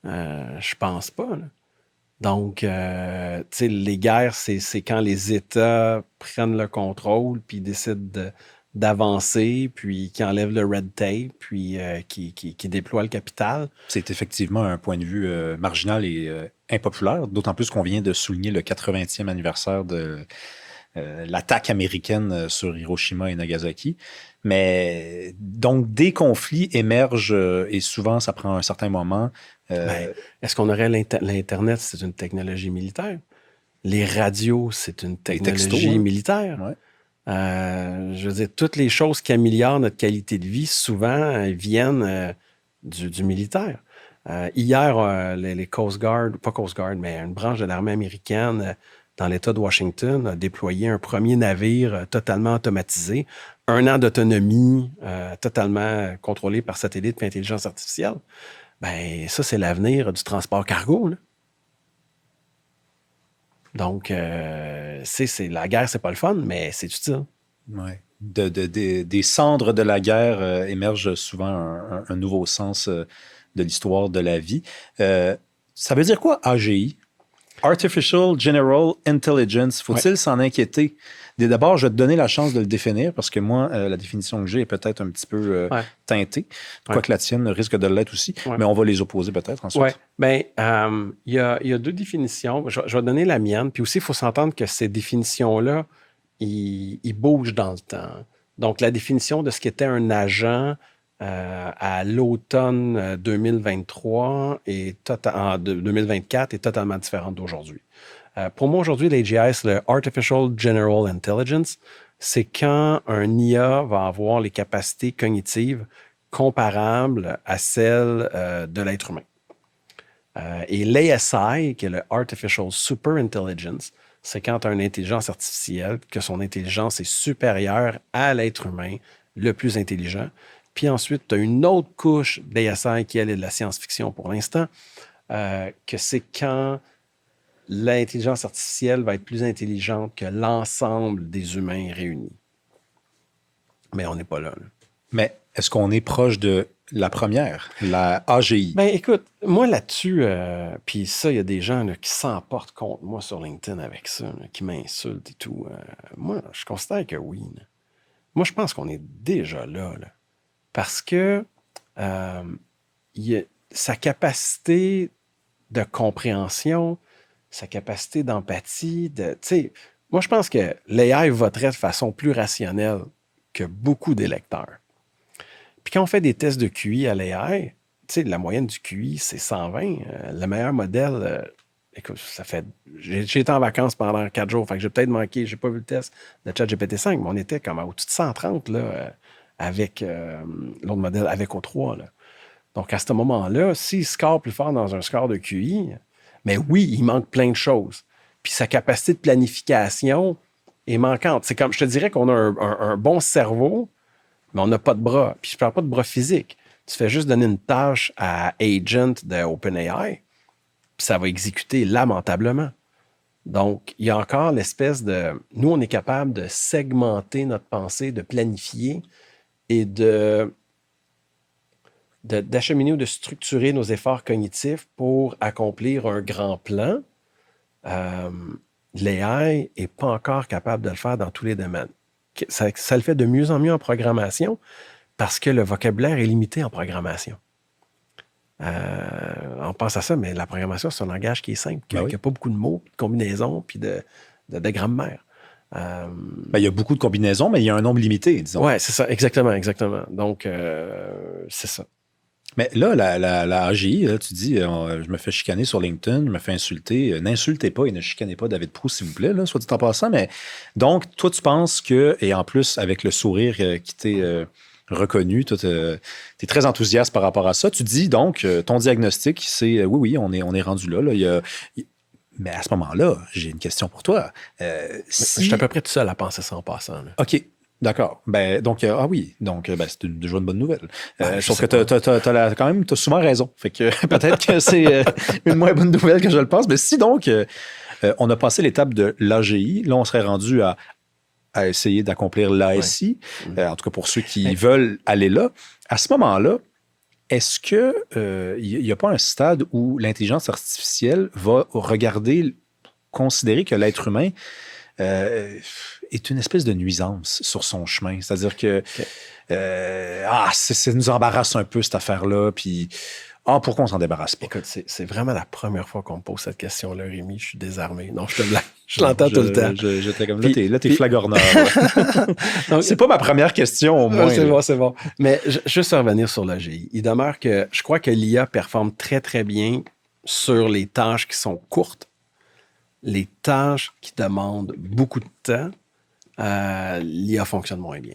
Je pense pas. Là. Donc, tu sais, les guerres, c'est quand les États prennent le contrôle, puis décident d'avancer, puis qui enlèvent le red tape, puis qui déploient le capital. C'est effectivement un point de vue marginal et impopulaire, d'autant plus qu'on vient de souligner le 80e anniversaire de l'attaque américaine sur Hiroshima et Nagasaki. Mais donc, des conflits émergent et souvent, ça prend un certain moment. Est-ce qu'on aurait l'Internet, c'est une technologie militaire? Les radios, c'est une technologie militaire. Ouais. Je veux dire, toutes les choses qui améliorent notre qualité de vie, souvent, viennent du militaire. Hier, les Coast Guard, pas Coast Guard, mais une branche de l'armée américaine dans l'État de Washington a déployé un premier navire totalement automatisé, 1 an d'autonomie, totalement contrôlé par satellite et intelligence artificielle. Ben, ça, c'est l'avenir du transport cargo. Là. Donc, la guerre, c'est pas le fun, mais c'est utile. Oui. Des cendres de la guerre émerge souvent un nouveau sens de l'histoire de la vie. Ça veut dire quoi, AGI? Artificial General Intelligence. Faut-il s'en inquiéter? D'abord, je vais te donner la chance de le définir parce que moi, la définition que j'ai est peut-être un petit peu teintée. Quoique la tienne risque de l'être aussi. Mais on va les opposer peut-être ensuite. Oui. Bien, il y a 2 définitions. Je vais donner la mienne. Puis aussi, il faut s'entendre que ces définitions-là, ils bougent dans le temps. Donc, la définition de ce qu'était un agent à l'automne 2023 et en 2024 est totalement différente d'aujourd'hui. Pour moi, aujourd'hui, l'AGI, c'est le Artificial General Intelligence. C'est quand un IA va avoir les capacités cognitives comparables à celles de l'être humain. Et l'ASI, qui est le Artificial Super Intelligence, c'est quand tu as une intelligence artificielle, que son intelligence est supérieure à l'être humain le plus intelligent. Puis ensuite, tu as une autre couche d'ASI qui, elle, est de la science-fiction pour l'instant, que c'est quand l'intelligence artificielle va être plus intelligente que l'ensemble des humains réunis. Mais on n'est pas là. Mais est-ce qu'on est proche de la première, la AGI? Ben écoute, moi là-dessus, puis ça, il y a des gens là, qui s'emportent contre moi sur LinkedIn avec ça, là, qui m'insultent et tout. Moi, je considère que oui. Là. Moi, je pense qu'on est déjà là. Parce que sa capacité de compréhension, sa capacité d'empathie, moi, je pense que l'AI voterait de façon plus rationnelle que beaucoup d'électeurs. Puis quand on fait des tests de QI à l'AI, la moyenne du QI, c'est 120. Le meilleur modèle, écoute, ça fait... J'ai été en vacances pendant 4 jours, fait que j'ai peut-être manqué, j'ai pas vu le test de ChatGPT-5, mais on était comme au-dessus de 130 là, avec l'autre modèle, avec O3. Là. Donc, à ce moment-là, s'il score plus fort dans un score de QI, mais oui, il manque plein de choses. Puis sa capacité de planification est manquante. C'est comme, je te dirais qu'on a un bon cerveau, mais on n'a pas de bras. Puis je ne parle pas de bras physiques. Tu fais juste donner une tâche à Agent de OpenAI, puis ça va exécuter lamentablement. Donc, il y a encore l'espèce de... Nous, on est capable de segmenter notre pensée, de planifier et d'acheminer ou de structurer nos efforts cognitifs pour accomplir un grand plan. L'AI n'est pas encore capable de le faire dans tous les domaines. Ça le fait de mieux en mieux en programmation parce que le vocabulaire est limité en programmation. On pense à ça, mais la programmation, c'est un langage qui est simple, qui n'a pas beaucoup de mots, de combinaisons, puis de grammaire. Il y a beaucoup de combinaisons, mais il y a un nombre limité, disons. Oui, c'est ça, exactement. Donc, c'est ça. Mais là, la AGI, là, tu dis, je me fais chicaner sur LinkedIn, je me fais insulter. N'insultez pas et ne chicanez pas David Proulx, s'il vous plaît, là, soit dit en passant. Mais donc, toi, tu penses que, et en plus, avec le sourire qui t'est reconnu, tu es très enthousiaste par rapport à ça. Tu dis donc, ton diagnostic, c'est oui, on est rendu là. Mais à ce moment-là, j'ai une question pour toi. Je suis à peu près tout seul à penser ça en passant. Là. OK. D'accord. Donc c'est déjà une bonne nouvelle. Sauf que t'as quand même souvent raison. Fait que peut-être que c'est une moins bonne nouvelle que je le pense. Mais si donc on a passé l'étape de l'AGI, là on serait rendu à essayer d'accomplir l'ASI, en tout cas pour ceux qui veulent aller là. À ce moment-là, est-ce que il n'y a pas un stade où l'intelligence artificielle va considérer que l'être humain est une espèce de nuisance sur son chemin. C'est-à-dire que ça nous embarrasse un peu cette affaire-là, puis pourquoi on s'en débarrasse pas? Écoute, c'est vraiment la première fois qu'on me pose cette question-là, Rémi. Je suis désarmé. Non, je te blague. Je l'entends tout le temps. Là, t'es flagorneur. Donc, c'est pas ma première question, au moins. C'est bon. Mais juste revenir sur l'AGI. Il demeure que je crois que l'IA performe très, très bien sur les tâches qui sont courtes. Les tâches qui demandent beaucoup de temps, l'IA fonctionne moins bien.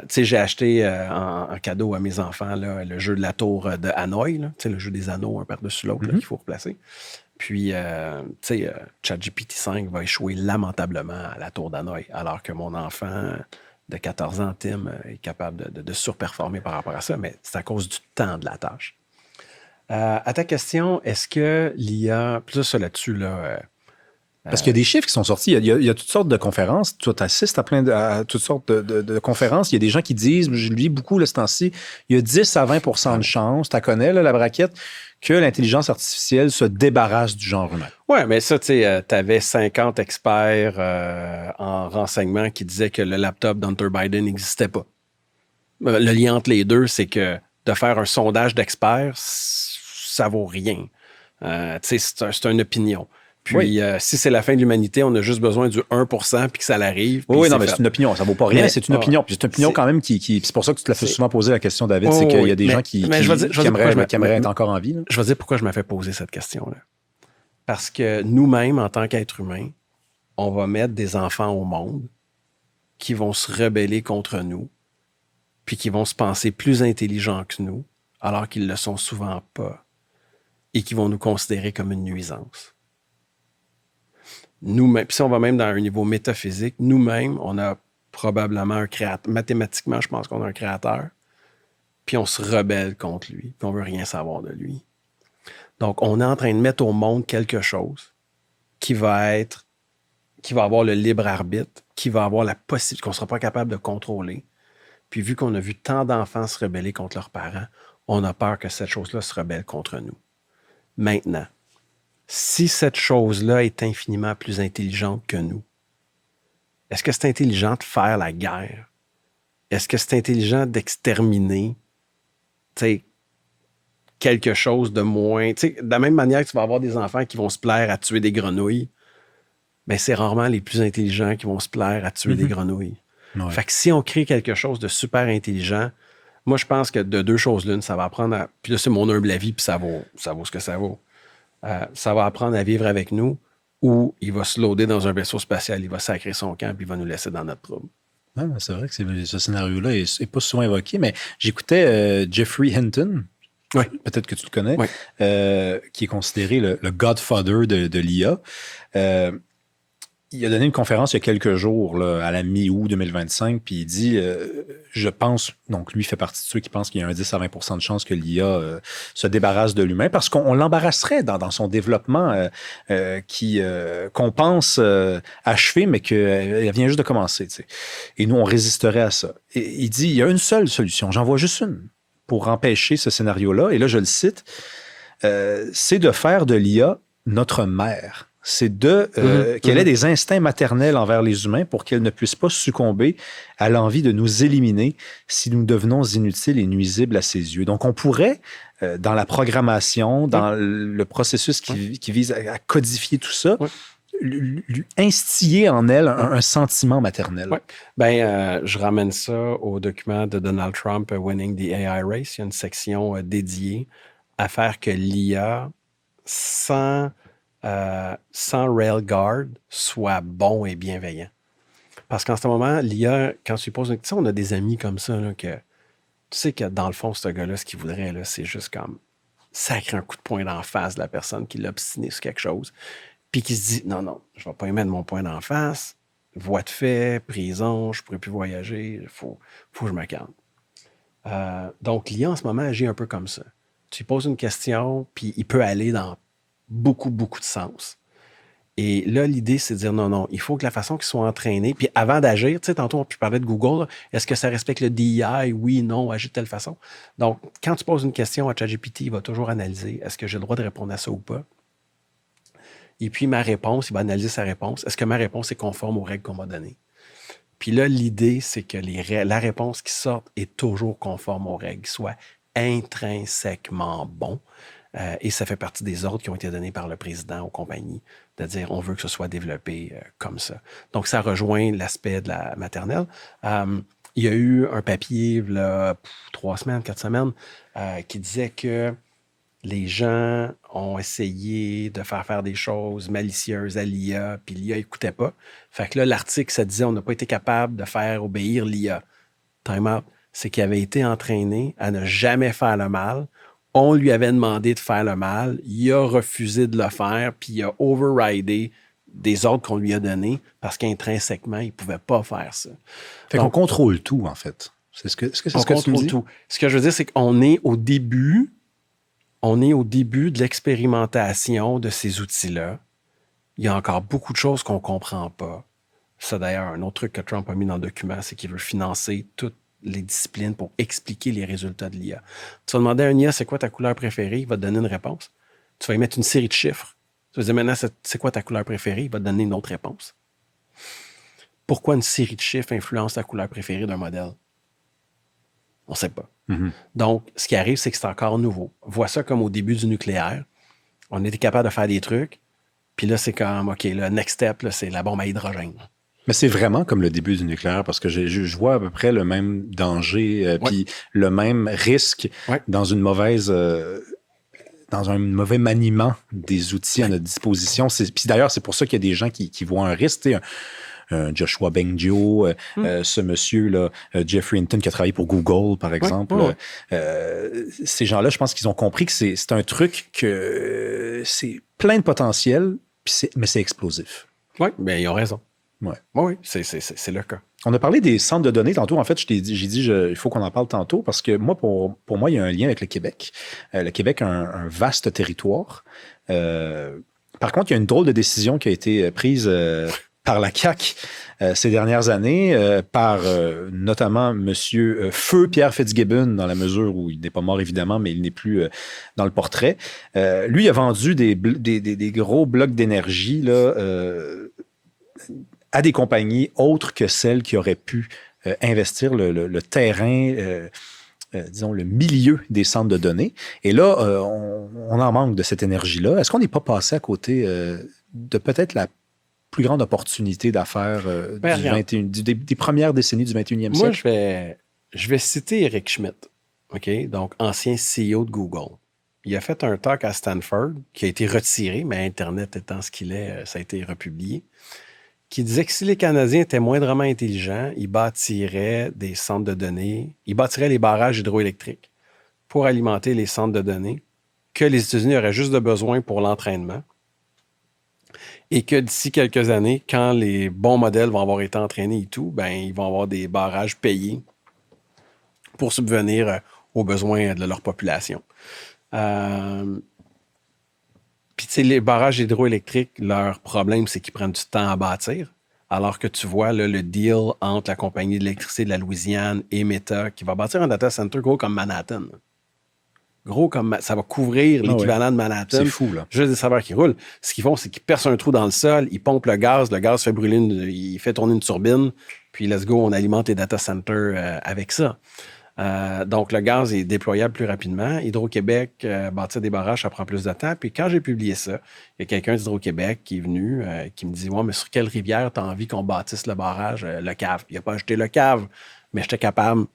J'ai acheté en cadeau à mes enfants là, le jeu de la tour de Hanoï, le jeu des anneaux un par-dessus l'autre qu'il faut replacer. Puis, ChatGPT-5 va échouer lamentablement à la tour d'Hanoï, alors que mon enfant de 14 ans, Tim, est capable de surperformer par rapport à ça, mais c'est à cause du temps de la tâche. À ta question, est-ce que l'IA, plus ça là-dessus, là... Parce qu'il y a des chiffres qui sont sortis. Il y a toutes sortes de conférences. Toi, tu assistes à toutes sortes de conférences. Il y a des gens qui disent, je lis beaucoup ce temps-ci, il y a 10 à 20 de chances, tu la connais, là, la braquette, que l'intelligence artificielle se débarrasse du genre humain. Oui, mais ça, tu sais, tu avais 50 experts en renseignement qui disaient que le laptop d'Hunter Biden n'existait pas. Le lien entre les deux, c'est que de faire un sondage d'experts, ça vaut rien. Tu sais, c'est une opinion. Puis, si c'est la fin de l'humanité, on a juste besoin du 1% puis que ça l'arrive. Oui, non, mais c'est une opinion. Ça vaut pas rien. C'est une opinion. Puis c'est une opinion quand même qui c'est pour ça que tu te l'as fait souvent poser la question, David. C'est qu'il y a des gens qui aimeraient être encore en vie. Là. Je vais dire pourquoi je me fais poser cette question-là. Parce que nous-mêmes, en tant qu'êtres humains, on va mettre des enfants au monde qui vont se rebeller contre nous puis qui vont se penser plus intelligents que nous, alors qu'ils ne le sont souvent pas, et qui vont nous considérer comme une nuisance. Nous-mêmes, puis si on va même dans un niveau métaphysique, nous-mêmes, on a probablement un créateur. Mathématiquement, je pense qu'on a un créateur, puis on se rebelle contre lui, puis on veut rien savoir de lui. Donc, on est en train de mettre au monde quelque chose qui va avoir le libre arbitre, qui va avoir la possibilité, qu'on ne sera pas capable de contrôler. Puis vu qu'on a vu tant d'enfants se rebeller contre leurs parents, on a peur que cette chose-là se rebelle contre nous. Maintenant, si cette chose-là est infiniment plus intelligente que nous, est-ce que c'est intelligent de faire la guerre? Est-ce que c'est intelligent d'exterminer quelque chose de moins... De la même manière que tu vas avoir des enfants qui vont se plaire à tuer des grenouilles, mais c'est rarement les plus intelligents qui vont se plaire à tuer des grenouilles. Ouais. Fait que si on crée quelque chose de super intelligent, Moi, je pense que de deux choses l'une, ça va apprendre à... Puis là, c'est mon humble avis, puis ça vaut ce que ça vaut. Ça va apprendre à vivre avec nous, ou il va se loader dans un vaisseau spatial, il va sacrer son camp, puis il va nous laisser dans notre trouble. Non, c'est vrai que ce scénario-là n'est pas souvent évoqué, mais j'écoutais Jeffrey Hinton. Oui. Peut-être que tu le connais, oui. Qui est considéré le godfather de l'IA. Il a donné une conférence il y a quelques jours, là, à la mi-août 2025, puis il dit, je pense, donc lui fait partie de ceux qui pensent qu'il y a un 10 à 20% de chance que l'IA se débarrasse de l'humain, parce qu'on l'embarrasserait dans son développement qu'on pense achevé, mais qu'elle vient juste de commencer. Tu sais. Et nous, on résisterait à ça. Et il dit, il y a une seule solution, j'en vois juste une, pour empêcher ce scénario-là, et là, je le cite, c'est de faire de l'IA notre mère. C'est qu'elle ait des instincts maternels envers les humains pour qu'elle ne puisse pas succomber à l'envie de nous éliminer si nous devenons inutiles et nuisibles à ses yeux. Donc, on pourrait, dans la programmation, dans le processus qui vise à codifier tout ça, lui instiller en elle un sentiment maternel. Oui. Je ramène ça au document de Donald Trump, Winning the AI Race. Il y a une section dédiée à faire que l'IA, sans railguard, soit bon et bienveillant. Parce qu'en ce moment, l'IA, quand tu lui poses une question, on a des amis comme ça, là, que tu sais que dans le fond, ce gars-là, ce qu'il voudrait, là, c'est juste comme sacrer un coup de poing d'en face de la personne qui l'a obstiné sur quelque chose, puis qui se dit, non, je ne vais pas y mettre mon poing d'en face, voie de fait, prison, je ne pourrai plus voyager, il faut que je me calme. Donc, l'IA, en ce moment, agit un peu comme ça. Tu lui poses une question, puis il peut aller dans beaucoup, beaucoup de sens. Et là, l'idée, c'est de dire non, il faut que la façon qu'ils soient entraînés, puis avant d'agir, tu sais, tantôt, on parlait de Google, là, est-ce que ça respecte le DEI? Oui, non, agir de telle façon. Donc, quand tu poses une question à ChatGPT, il va toujours analyser, est-ce que j'ai le droit de répondre à ça ou pas? Et puis, ma réponse, il va analyser sa réponse. Est-ce que ma réponse est conforme aux règles qu'on m'a données? Puis là, l'idée, c'est que la réponse qui sort est toujours conforme aux règles, soit intrinsèquement bon. Et ça fait partie des ordres qui ont été donnés par le président aux compagnies, de dire on veut que ce soit développé comme ça. Donc, ça rejoint l'aspect de la maternelle. Il y a eu un papier, là, 4 semaines, qui disait que les gens ont essayé de faire des choses malicieuses à l'IA, puis l'IA n'écoutait pas. Fait que là, l'article, ça disait on n'a pas été capable de faire obéir l'IA. Time out. C'est qu'il avait été entraîné à ne jamais faire le mal. On lui avait demandé de faire le mal, il a refusé de le faire, puis il a overridé des ordres qu'on lui a donnés parce qu'intrinsèquement, il ne pouvait pas faire ça. Fait qu'on contrôle tout, en fait. C'est ce que tu me dis? Tout. Ce que je veux dire, c'est qu'on est au début de l'expérimentation de ces outils-là. Il y a encore beaucoup de choses qu'on ne comprend pas. Ça, d'ailleurs, un autre truc que Trump a mis dans le document, c'est qu'il veut financer toutes les disciplines pour expliquer les résultats de l'IA. Tu vas demander à un IA, c'est quoi ta couleur préférée? Il va te donner une réponse. Tu vas y mettre une série de chiffres. Tu vas dire, maintenant, c'est quoi ta couleur préférée? Il va te donner une autre réponse. Pourquoi une série de chiffres influence la couleur préférée d'un modèle? On ne sait pas. Mm-hmm. Donc, ce qui arrive, c'est que c'est encore nouveau. Vois ça comme au début du nucléaire. On était capable de faire des trucs. Puis là, c'est comme, OK, le next step, là, c'est la bombe à hydrogène. Mais c'est vraiment comme le début du nucléaire parce que je vois à peu près le même danger puis le même risque dans une mauvaise... dans un mauvais maniement des outils à notre disposition. Puis d'ailleurs, c'est pour ça qu'il y a des gens qui voient un risque. Tu sais, Joshua Bengio, ce monsieur-là, Jeffrey Hinton qui a travaillé pour Google, par exemple. Ces gens-là, je pense qu'ils ont compris que c'est un truc que c'est plein de potentiel, mais c'est explosif. Oui, bien, ils ont raison. Oui, c'est le cas. On a parlé des centres de données tantôt. En fait, j'ai dit il faut qu'on en parle tantôt parce que moi, pour moi, il y a un lien avec le Québec. Le Québec a un vaste territoire. Par contre, il y a une drôle de décision qui a été prise par la CAQ ces dernières années, par notamment monsieur Feu Pierre Fitzgibbon, dans la mesure où il n'est pas mort évidemment, mais il n'est plus dans le portrait. Lui, il a vendu des gros blocs d'énergie là, à des compagnies autres que celles qui auraient pu investir le terrain, disons, le milieu des centres de données. Et là, on en manque de cette énergie-là. Est-ce qu'on n'est pas passé à côté de peut-être la plus grande opportunité d'affaires des premières décennies du 21e siècle? Moi, je vais citer Eric Schmidt. OK? Donc, ancien CEO de Google. Il a fait un talk à Stanford qui a été retiré, mais Internet étant ce qu'il est, ça a été republié, qui disait que si les Canadiens étaient moindrement intelligents, ils bâtiraient des centres de données, ils bâtiraient les barrages hydroélectriques pour alimenter les centres de données, que les États-Unis auraient juste de besoin pour l'entraînement, et que d'ici quelques années, quand les bons modèles vont avoir été entraînés et tout, ben, ils vont avoir des barrages payés pour subvenir aux besoins de leur population. Puis, tu sais, les barrages hydroélectriques, leur problème, c'est qu'ils prennent du temps à bâtir. Alors que tu vois là, le deal entre la compagnie d'électricité de la Louisiane et Meta, qui va bâtir un data center gros comme Manhattan. Gros comme ça va couvrir l'équivalent de Manhattan. C'est fou, là. Juste des serveurs qui roulent. Ce qu'ils font, c'est qu'ils percent un trou dans le sol, ils pompent le gaz fait brûler, il fait tourner une turbine, puis let's go, on alimente les data centers avec ça. Donc, le gaz est déployable plus rapidement. Hydro-Québec, bâtir des barrages, ça prend plus de temps. Puis quand j'ai publié ça, il y a quelqu'un d'Hydro-Québec qui est venu, qui me dit « Ouais, mais sur quelle rivière tu as envie qu'on bâtisse le barrage? Le cave. » Il n'a pas acheté le cave, mais j'étais capable.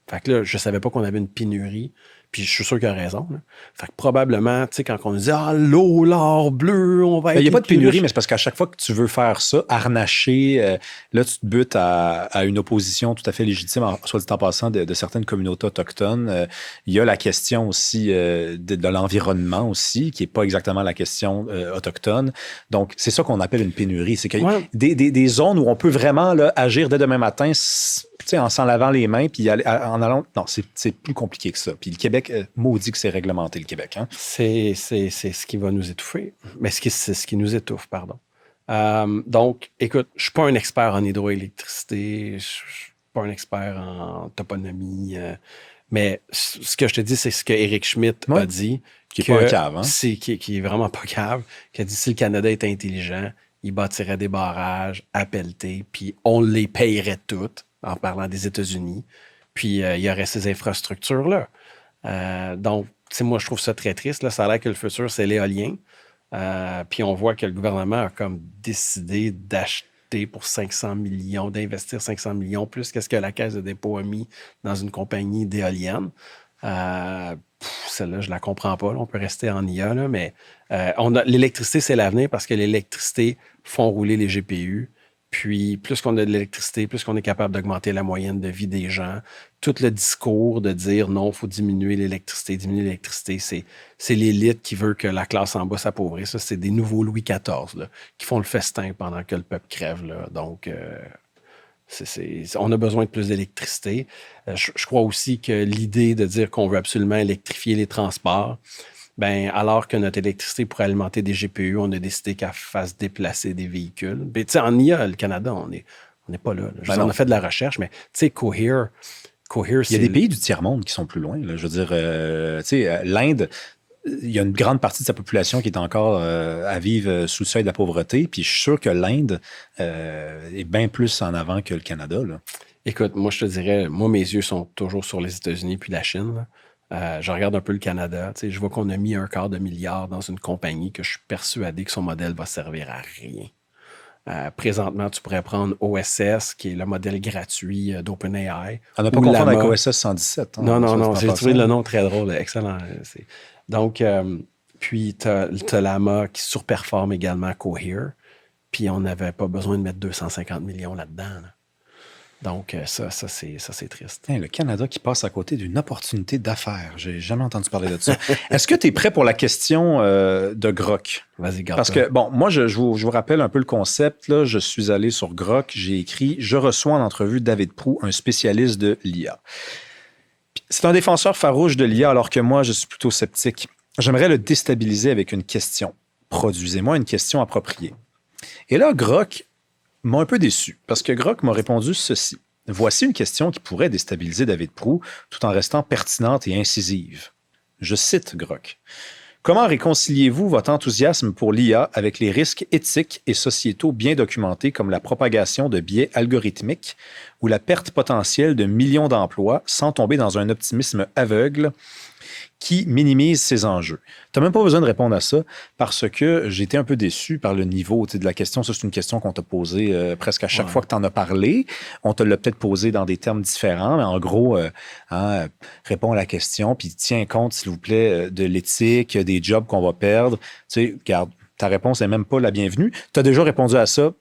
Fait que là, je ne savais pas qu'on avait une pénurie. Puis je suis sûr qu'il a raison. Là. Fait que probablement, tu sais, quand on nous dit « Ah, l'or bleu, on va être... » Il n'y a pas de pénurie, mais c'est parce qu'à chaque fois que tu veux faire ça, harnacher, là, tu te butes à une opposition tout à fait légitime, soit dit en passant, de certaines communautés autochtones. Il y a la question aussi de l'environnement aussi, qui n'est pas exactement la question autochtone. Donc, c'est ça qu'on appelle une pénurie. C'est qu'il y a des zones où on peut vraiment là, agir dès demain matin, en s'en lavant les mains, puis en allant... Non, c'est plus compliqué que ça. Puis le Québec, maudit que c'est réglementé, le Québec. Hein? C'est ce qui va nous étouffer. Mais c'est ce qui nous étouffe, pardon. Donc, écoute, je ne suis pas un expert en hydroélectricité, je ne suis pas un expert en toponymie, mais ce que je te dis, c'est ce que Eric Schmidt a dit. Qui n'est pas un cave. Hein? Qui est vraiment pas cave. Qui a dit si le Canada est intelligent, il bâtirait des barrages à pelleter, puis on les payerait toutes, en parlant des États-Unis, puis il y aurait ces infrastructures-là. Donc, moi, je trouve ça très triste. Là. Ça a l'air que le futur, c'est l'éolien. Puis on voit que le gouvernement a comme décidé d'acheter pour 500 millions, d'investir 500 millions, plus qu'est-ce que la Caisse de dépôt a mis dans une compagnie d'éoliennes. Celle-là, je la comprends pas. Là. On peut rester en IA, là, mais l'électricité, c'est l'avenir parce que l'électricité font rouler les GPU. Puis, plus qu'on a de l'électricité, plus qu'on est capable d'augmenter la moyenne de vie des gens. Tout le discours de dire non, il faut diminuer l'électricité, c'est l'élite qui veut que la classe en bas s'appauvrisse. Ça, c'est des nouveaux Louis XIV là, qui font le festin pendant que le peuple crève. Là. Donc, on a besoin de plus d'électricité. Je crois aussi que l'idée de dire qu'on veut absolument électrifier les transports, ben, alors que notre électricité pourrait alimenter des GPU, on a décidé qu'elle fasse déplacer des véhicules. Tu sais, en IA, le Canada, on n'est pas là. On a fait de la recherche, mais tu sais, Cohere, il y a des pays du tiers-monde qui sont plus loin. Là. Je veux dire, tu sais, l'Inde, il y a une grande partie de sa population qui est encore à vivre sous le seuil de la pauvreté. Puis je suis sûr que l'Inde est bien plus en avant que le Canada. Là. Écoute, moi, je te dirais, mes yeux sont toujours sur les États-Unis puis la Chine. Là. Je regarde un peu le Canada. Je vois qu'on a mis $250 million dans une compagnie que je suis persuadé que son modèle va servir à rien. Présentement, tu pourrais prendre OSS, qui est le modèle gratuit d'OpenAI. On n'a pas confondre avec OSS 117. Hein, non. J'ai trouvé le nom très drôle. Excellent. Donc, puis tu as Llama qui surperforme également Cohere. Puis on n'avait pas besoin de mettre 250 millions là-dedans. Là. Donc, ça c'est triste. Le Canada qui passe à côté d'une opportunité d'affaires. J'ai jamais entendu parler de ça. Est-ce que tu es prêt pour la question de Grok? Vas-y, garde. Parce que, bon, moi, je vous rappelle un peu le concept. Là. Je suis allé sur Grok, j'ai écrit « Je reçois en entrevue David Proulx, un spécialiste de l'IA ». C'est un défenseur farouche de l'IA, alors que moi, je suis plutôt sceptique. J'aimerais le déstabiliser avec une question. Produisez-moi une question appropriée. Et là, Grok m'a un peu déçu, parce que Grok m'a répondu ceci. Voici une question qui pourrait déstabiliser David Proulx tout en restant pertinente et incisive. Je cite Grok. Comment réconciliez-vous votre enthousiasme pour l'IA avec les risques éthiques et sociétaux bien documentés comme la propagation de biais algorithmiques ou la perte potentielle de millions d'emplois sans tomber dans un optimisme aveugle qui minimise ses enjeux? Tu n'as même pas besoin de répondre à ça parce que j'ai été un peu déçu par le niveau de la question. Ça, c'est une question qu'on t'a posée presque à chaque fois que tu en as parlé. On te l'a peut-être posée dans des termes différents, mais en gros, réponds à la question, puis tiens compte, s'il vous plaît, de l'éthique, des jobs qu'on va perdre. Tu sais, regarde, ta réponse n'est même pas la bienvenue. Tu as déjà répondu à ça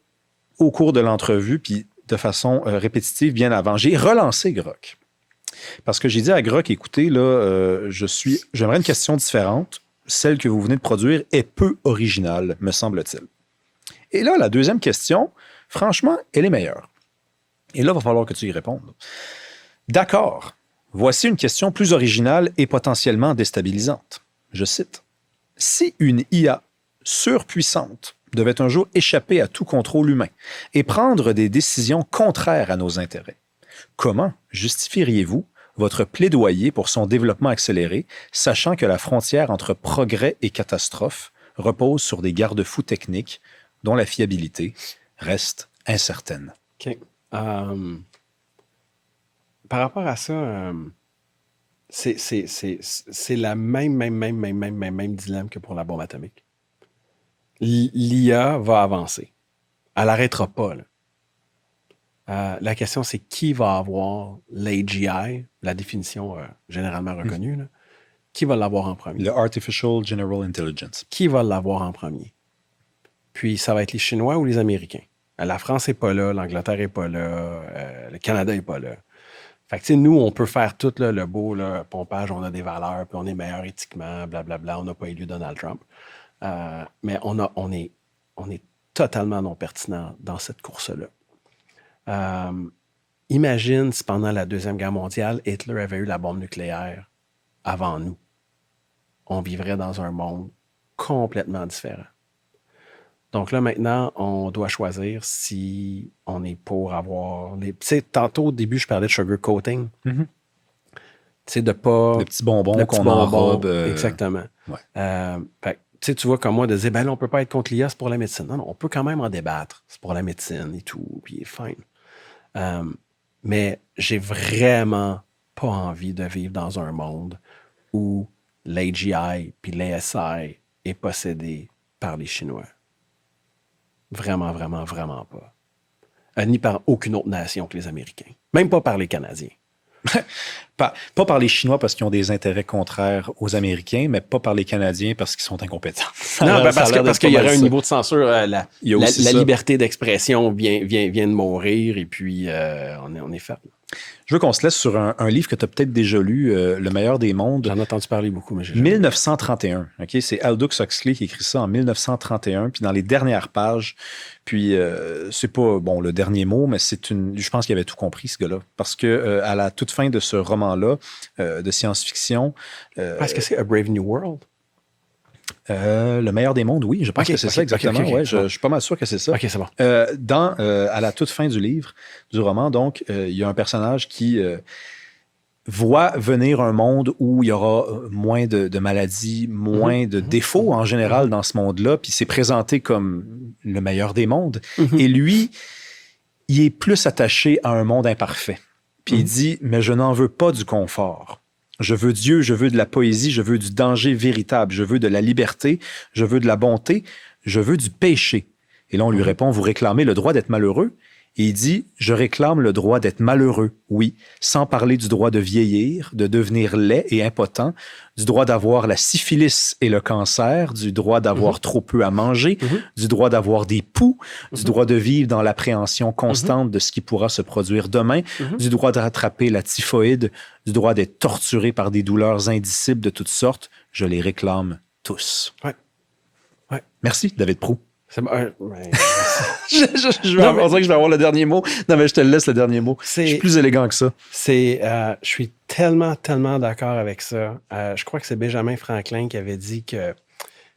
au cours de l'entrevue, puis de façon répétitive bien avant. J'ai relancé Grok. Parce que j'ai dit à Grok, écoutez, là, j'aimerais une question différente. Celle que vous venez de produire est peu originale, me semble-t-il. Et là, la deuxième question, franchement, elle est meilleure. Et là, il va falloir que tu y répondes. D'accord. Voici une question plus originale et potentiellement déstabilisante. Je cite. Si une IA surpuissante devait un jour échapper à tout contrôle humain et prendre des décisions contraires à nos intérêts, comment justifieriez-vous votre plaidoyer pour son développement accéléré, sachant que la frontière entre progrès et catastrophe repose sur des garde-fous techniques dont la fiabilité reste incertaine? OK. Par rapport à ça, c'est la même dilemme que pour la bombe atomique. L'IA va avancer. Elle n'arrêtera pas, là. La question, c'est qui va avoir l'AGI, la définition généralement reconnue, là, qui va l'avoir en premier? Le Artificial General Intelligence. Qui va l'avoir en premier? Puis, ça va être les Chinois ou les Américains? La France n'est pas là, l'Angleterre n'est pas là, le Canada n'est pas là. Fait que, tu sais, nous, on peut faire tout là, le beau là, pompage, on a des valeurs, puis on est meilleur éthiquement, blablabla, on n'a pas élu Donald Trump. Mais on est totalement non pertinent dans cette course-là. Imagine si pendant la Deuxième Guerre mondiale, Hitler avait eu la bombe nucléaire avant nous. On vivrait dans un monde complètement différent. Donc là, maintenant, on doit choisir si on est pour avoir... Tu sais, tantôt, au début, je parlais de sugar coating. Mm-hmm. Tu sais, de pas... Le petit bonbon qu'on enrobe. Exactement. Ouais. Fait, tu vois, comme moi, de dire, ben là, on peut pas être contre l'IA, c'est pour la médecine. Non, on peut quand même en débattre. C'est pour la médecine et tout, puis fine. Mais j'ai vraiment pas envie de vivre dans un monde où l'AGI puis l'ASI est possédé par les Chinois. Vraiment, vraiment, vraiment pas. Ni par aucune autre nation que les Américains. Même pas par les Canadiens. Pas par les Chinois parce qu'ils ont des intérêts contraires aux Américains, mais pas par les Canadiens parce qu'ils sont incompétents. Non, parce qu'il y aurait un niveau de censure. La liberté d'expression vient de mourir et puis on est fait. Je veux qu'on se laisse sur un livre que tu as peut-être déjà lu, Le meilleur des mondes. J'en ai entendu parler beaucoup, mais j'ai 1931. Okay? C'est Aldous Huxley qui écrit ça en 1931. Puis dans les dernières pages, puis c'est pas le dernier mot, mais je pense qu'il avait tout compris, ce gars-là. Parce que à la toute fin de ce roman-là, de science-fiction... Est-ce que c'est A Brave New World? Le meilleur des mondes, oui, je pense que c'est ça exactement. Okay, je suis pas mal sûr que c'est ça. OK, c'est bon. À la toute fin du livre, du roman, donc, il y a un personnage qui voit venir un monde où il y aura moins de maladies, moins de défauts en général dans ce monde-là, puis c'est présenté comme le meilleur des mondes. Et lui, il est plus attaché à un monde imparfait. Puis il dit, mais je n'en veux pas du confort. Je veux Dieu, je veux de la poésie, je veux du danger véritable, je veux de la liberté, je veux de la bonté, je veux du péché. Et là, on lui répond, vous réclamez le droit d'être malheureux? Et il dit, je réclame le droit d'être malheureux, oui, sans parler du droit de vieillir, de devenir laid et impotent, du droit d'avoir la syphilis et le cancer, du droit d'avoir trop peu à manger, du droit d'avoir des poux, du droit de vivre dans l'appréhension constante de ce qui pourra se produire demain, du droit de rattraper la typhoïde, du droit d'être torturé par des douleurs indicibles de toutes sortes. Je les réclame tous. Ouais. Merci, David Proulx. C'est bon. On dirait que je vais avoir le dernier mot. Non, mais je te laisse le dernier mot. Je suis plus élégant que ça. Je suis tellement d'accord avec ça. Je crois que c'est Benjamin Franklin qui avait dit que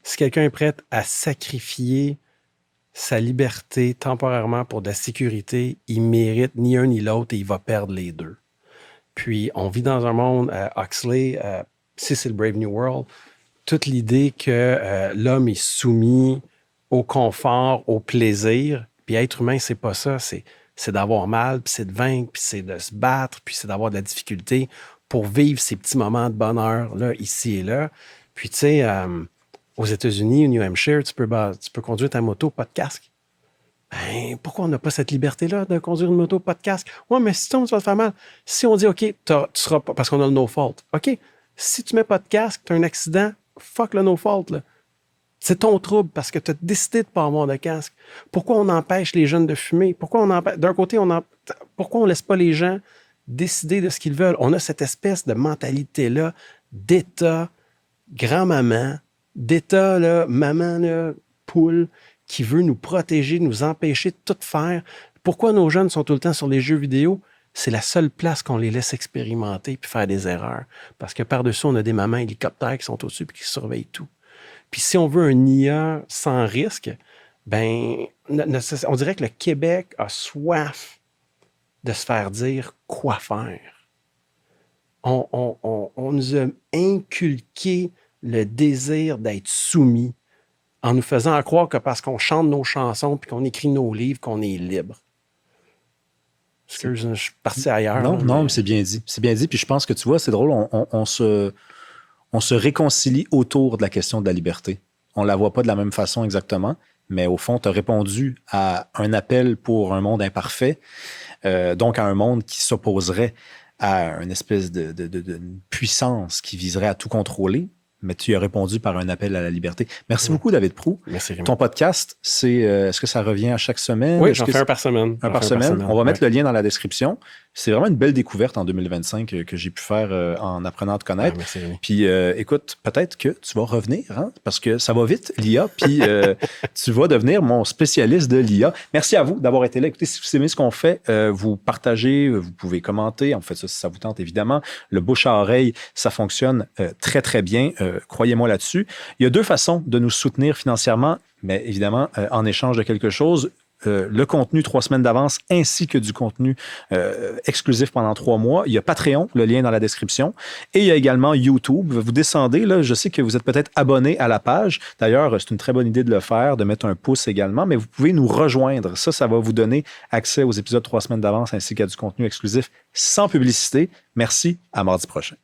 si quelqu'un est prêt à sacrifier sa liberté temporairement pour de la sécurité, il mérite ni un ni l'autre et il va perdre les deux. Puis, on vit dans un monde, Huxley, si c'est le Brave New World, toute l'idée que l'homme est soumis au confort, au plaisir. Puis être humain, c'est pas ça. C'est d'avoir mal, puis c'est de vaincre, puis c'est de se battre, puis c'est d'avoir de la difficulté pour vivre ces petits moments de bonheur, là, ici et là. Puis, tu sais, aux États-Unis, au New Hampshire, tu peux conduire ta moto, pas de casque. Ben, pourquoi on n'a pas cette liberté-là de conduire une moto, pas de casque? Ouais, mais si tu vas te faire mal. Si on dit, OK, tu seras pas, parce qu'on a le no-fault. OK, si tu mets pas de casque, tu as un accident, fuck le no-fault, là. C'est ton trouble parce que tu as décidé de ne pas avoir de casque. Pourquoi on empêche les jeunes de fumer? D'un côté, pourquoi on ne laisse pas les gens décider de ce qu'ils veulent? On a cette espèce de mentalité-là d'État, grand-maman, d'État, là, maman, là, poule, qui veut nous protéger, nous empêcher de tout faire. Pourquoi nos jeunes sont tout le temps sur les jeux vidéo? C'est la seule place qu'on les laisse expérimenter puis faire des erreurs. Parce que par-dessus, on a des mamans hélicoptères qui sont au-dessus et qui surveillent tout. Puis si on veut un IA sans risque, ben, on dirait que le Québec a soif de se faire dire quoi faire. On nous a inculqué le désir d'être soumis en nous faisant croire que parce qu'on chante nos chansons puis qu'on écrit nos livres, qu'on est libre. Excuse, je suis parti ailleurs. Non, mais c'est bien dit. C'est bien dit. Puis je pense que, tu vois, c'est drôle, on se réconcilie autour de la question de la liberté. On ne la voit pas de la même façon exactement, mais au fond, tu as répondu à un appel pour un monde imparfait, donc à un monde qui s'opposerait à une espèce de puissance qui viserait à tout contrôler, mais tu as répondu par un appel à la liberté. Merci beaucoup, David Proulx. Merci, Raymond. Ton podcast, est-ce que ça revient à chaque semaine? Oui, j'en fais un par semaine. Un par semaine. On va mettre le lien dans la description. C'est vraiment une belle découverte en 2025 que j'ai pu faire en apprenant à te connaître. Merci, Raymond. Puis écoute, peut-être que tu vas revenir, hein, parce que ça va vite, l'IA, puis tu vas devenir mon spécialiste de l'IA. Merci à vous d'avoir été là. Écoutez, si vous aimez ce qu'on fait, vous partagez, vous pouvez commenter. En fait, ça, si ça vous tente, évidemment. Le bouche à oreille, ça fonctionne très, très bien. Croyez-moi là-dessus. Il y a deux façons de nous soutenir financièrement, mais évidemment, en échange de quelque chose. Le contenu 3 semaines d'avance ainsi que du contenu exclusif pendant 3 mois. Il y a Patreon, le lien dans la description. Et il y a également YouTube. Vous descendez, là, je sais que vous êtes peut-être abonné à la page. D'ailleurs, c'est une très bonne idée de le faire, de mettre un pouce également, mais vous pouvez nous rejoindre. Ça va vous donner accès aux épisodes 3 semaines d'avance ainsi qu'à du contenu exclusif sans publicité. Merci, à mardi prochain.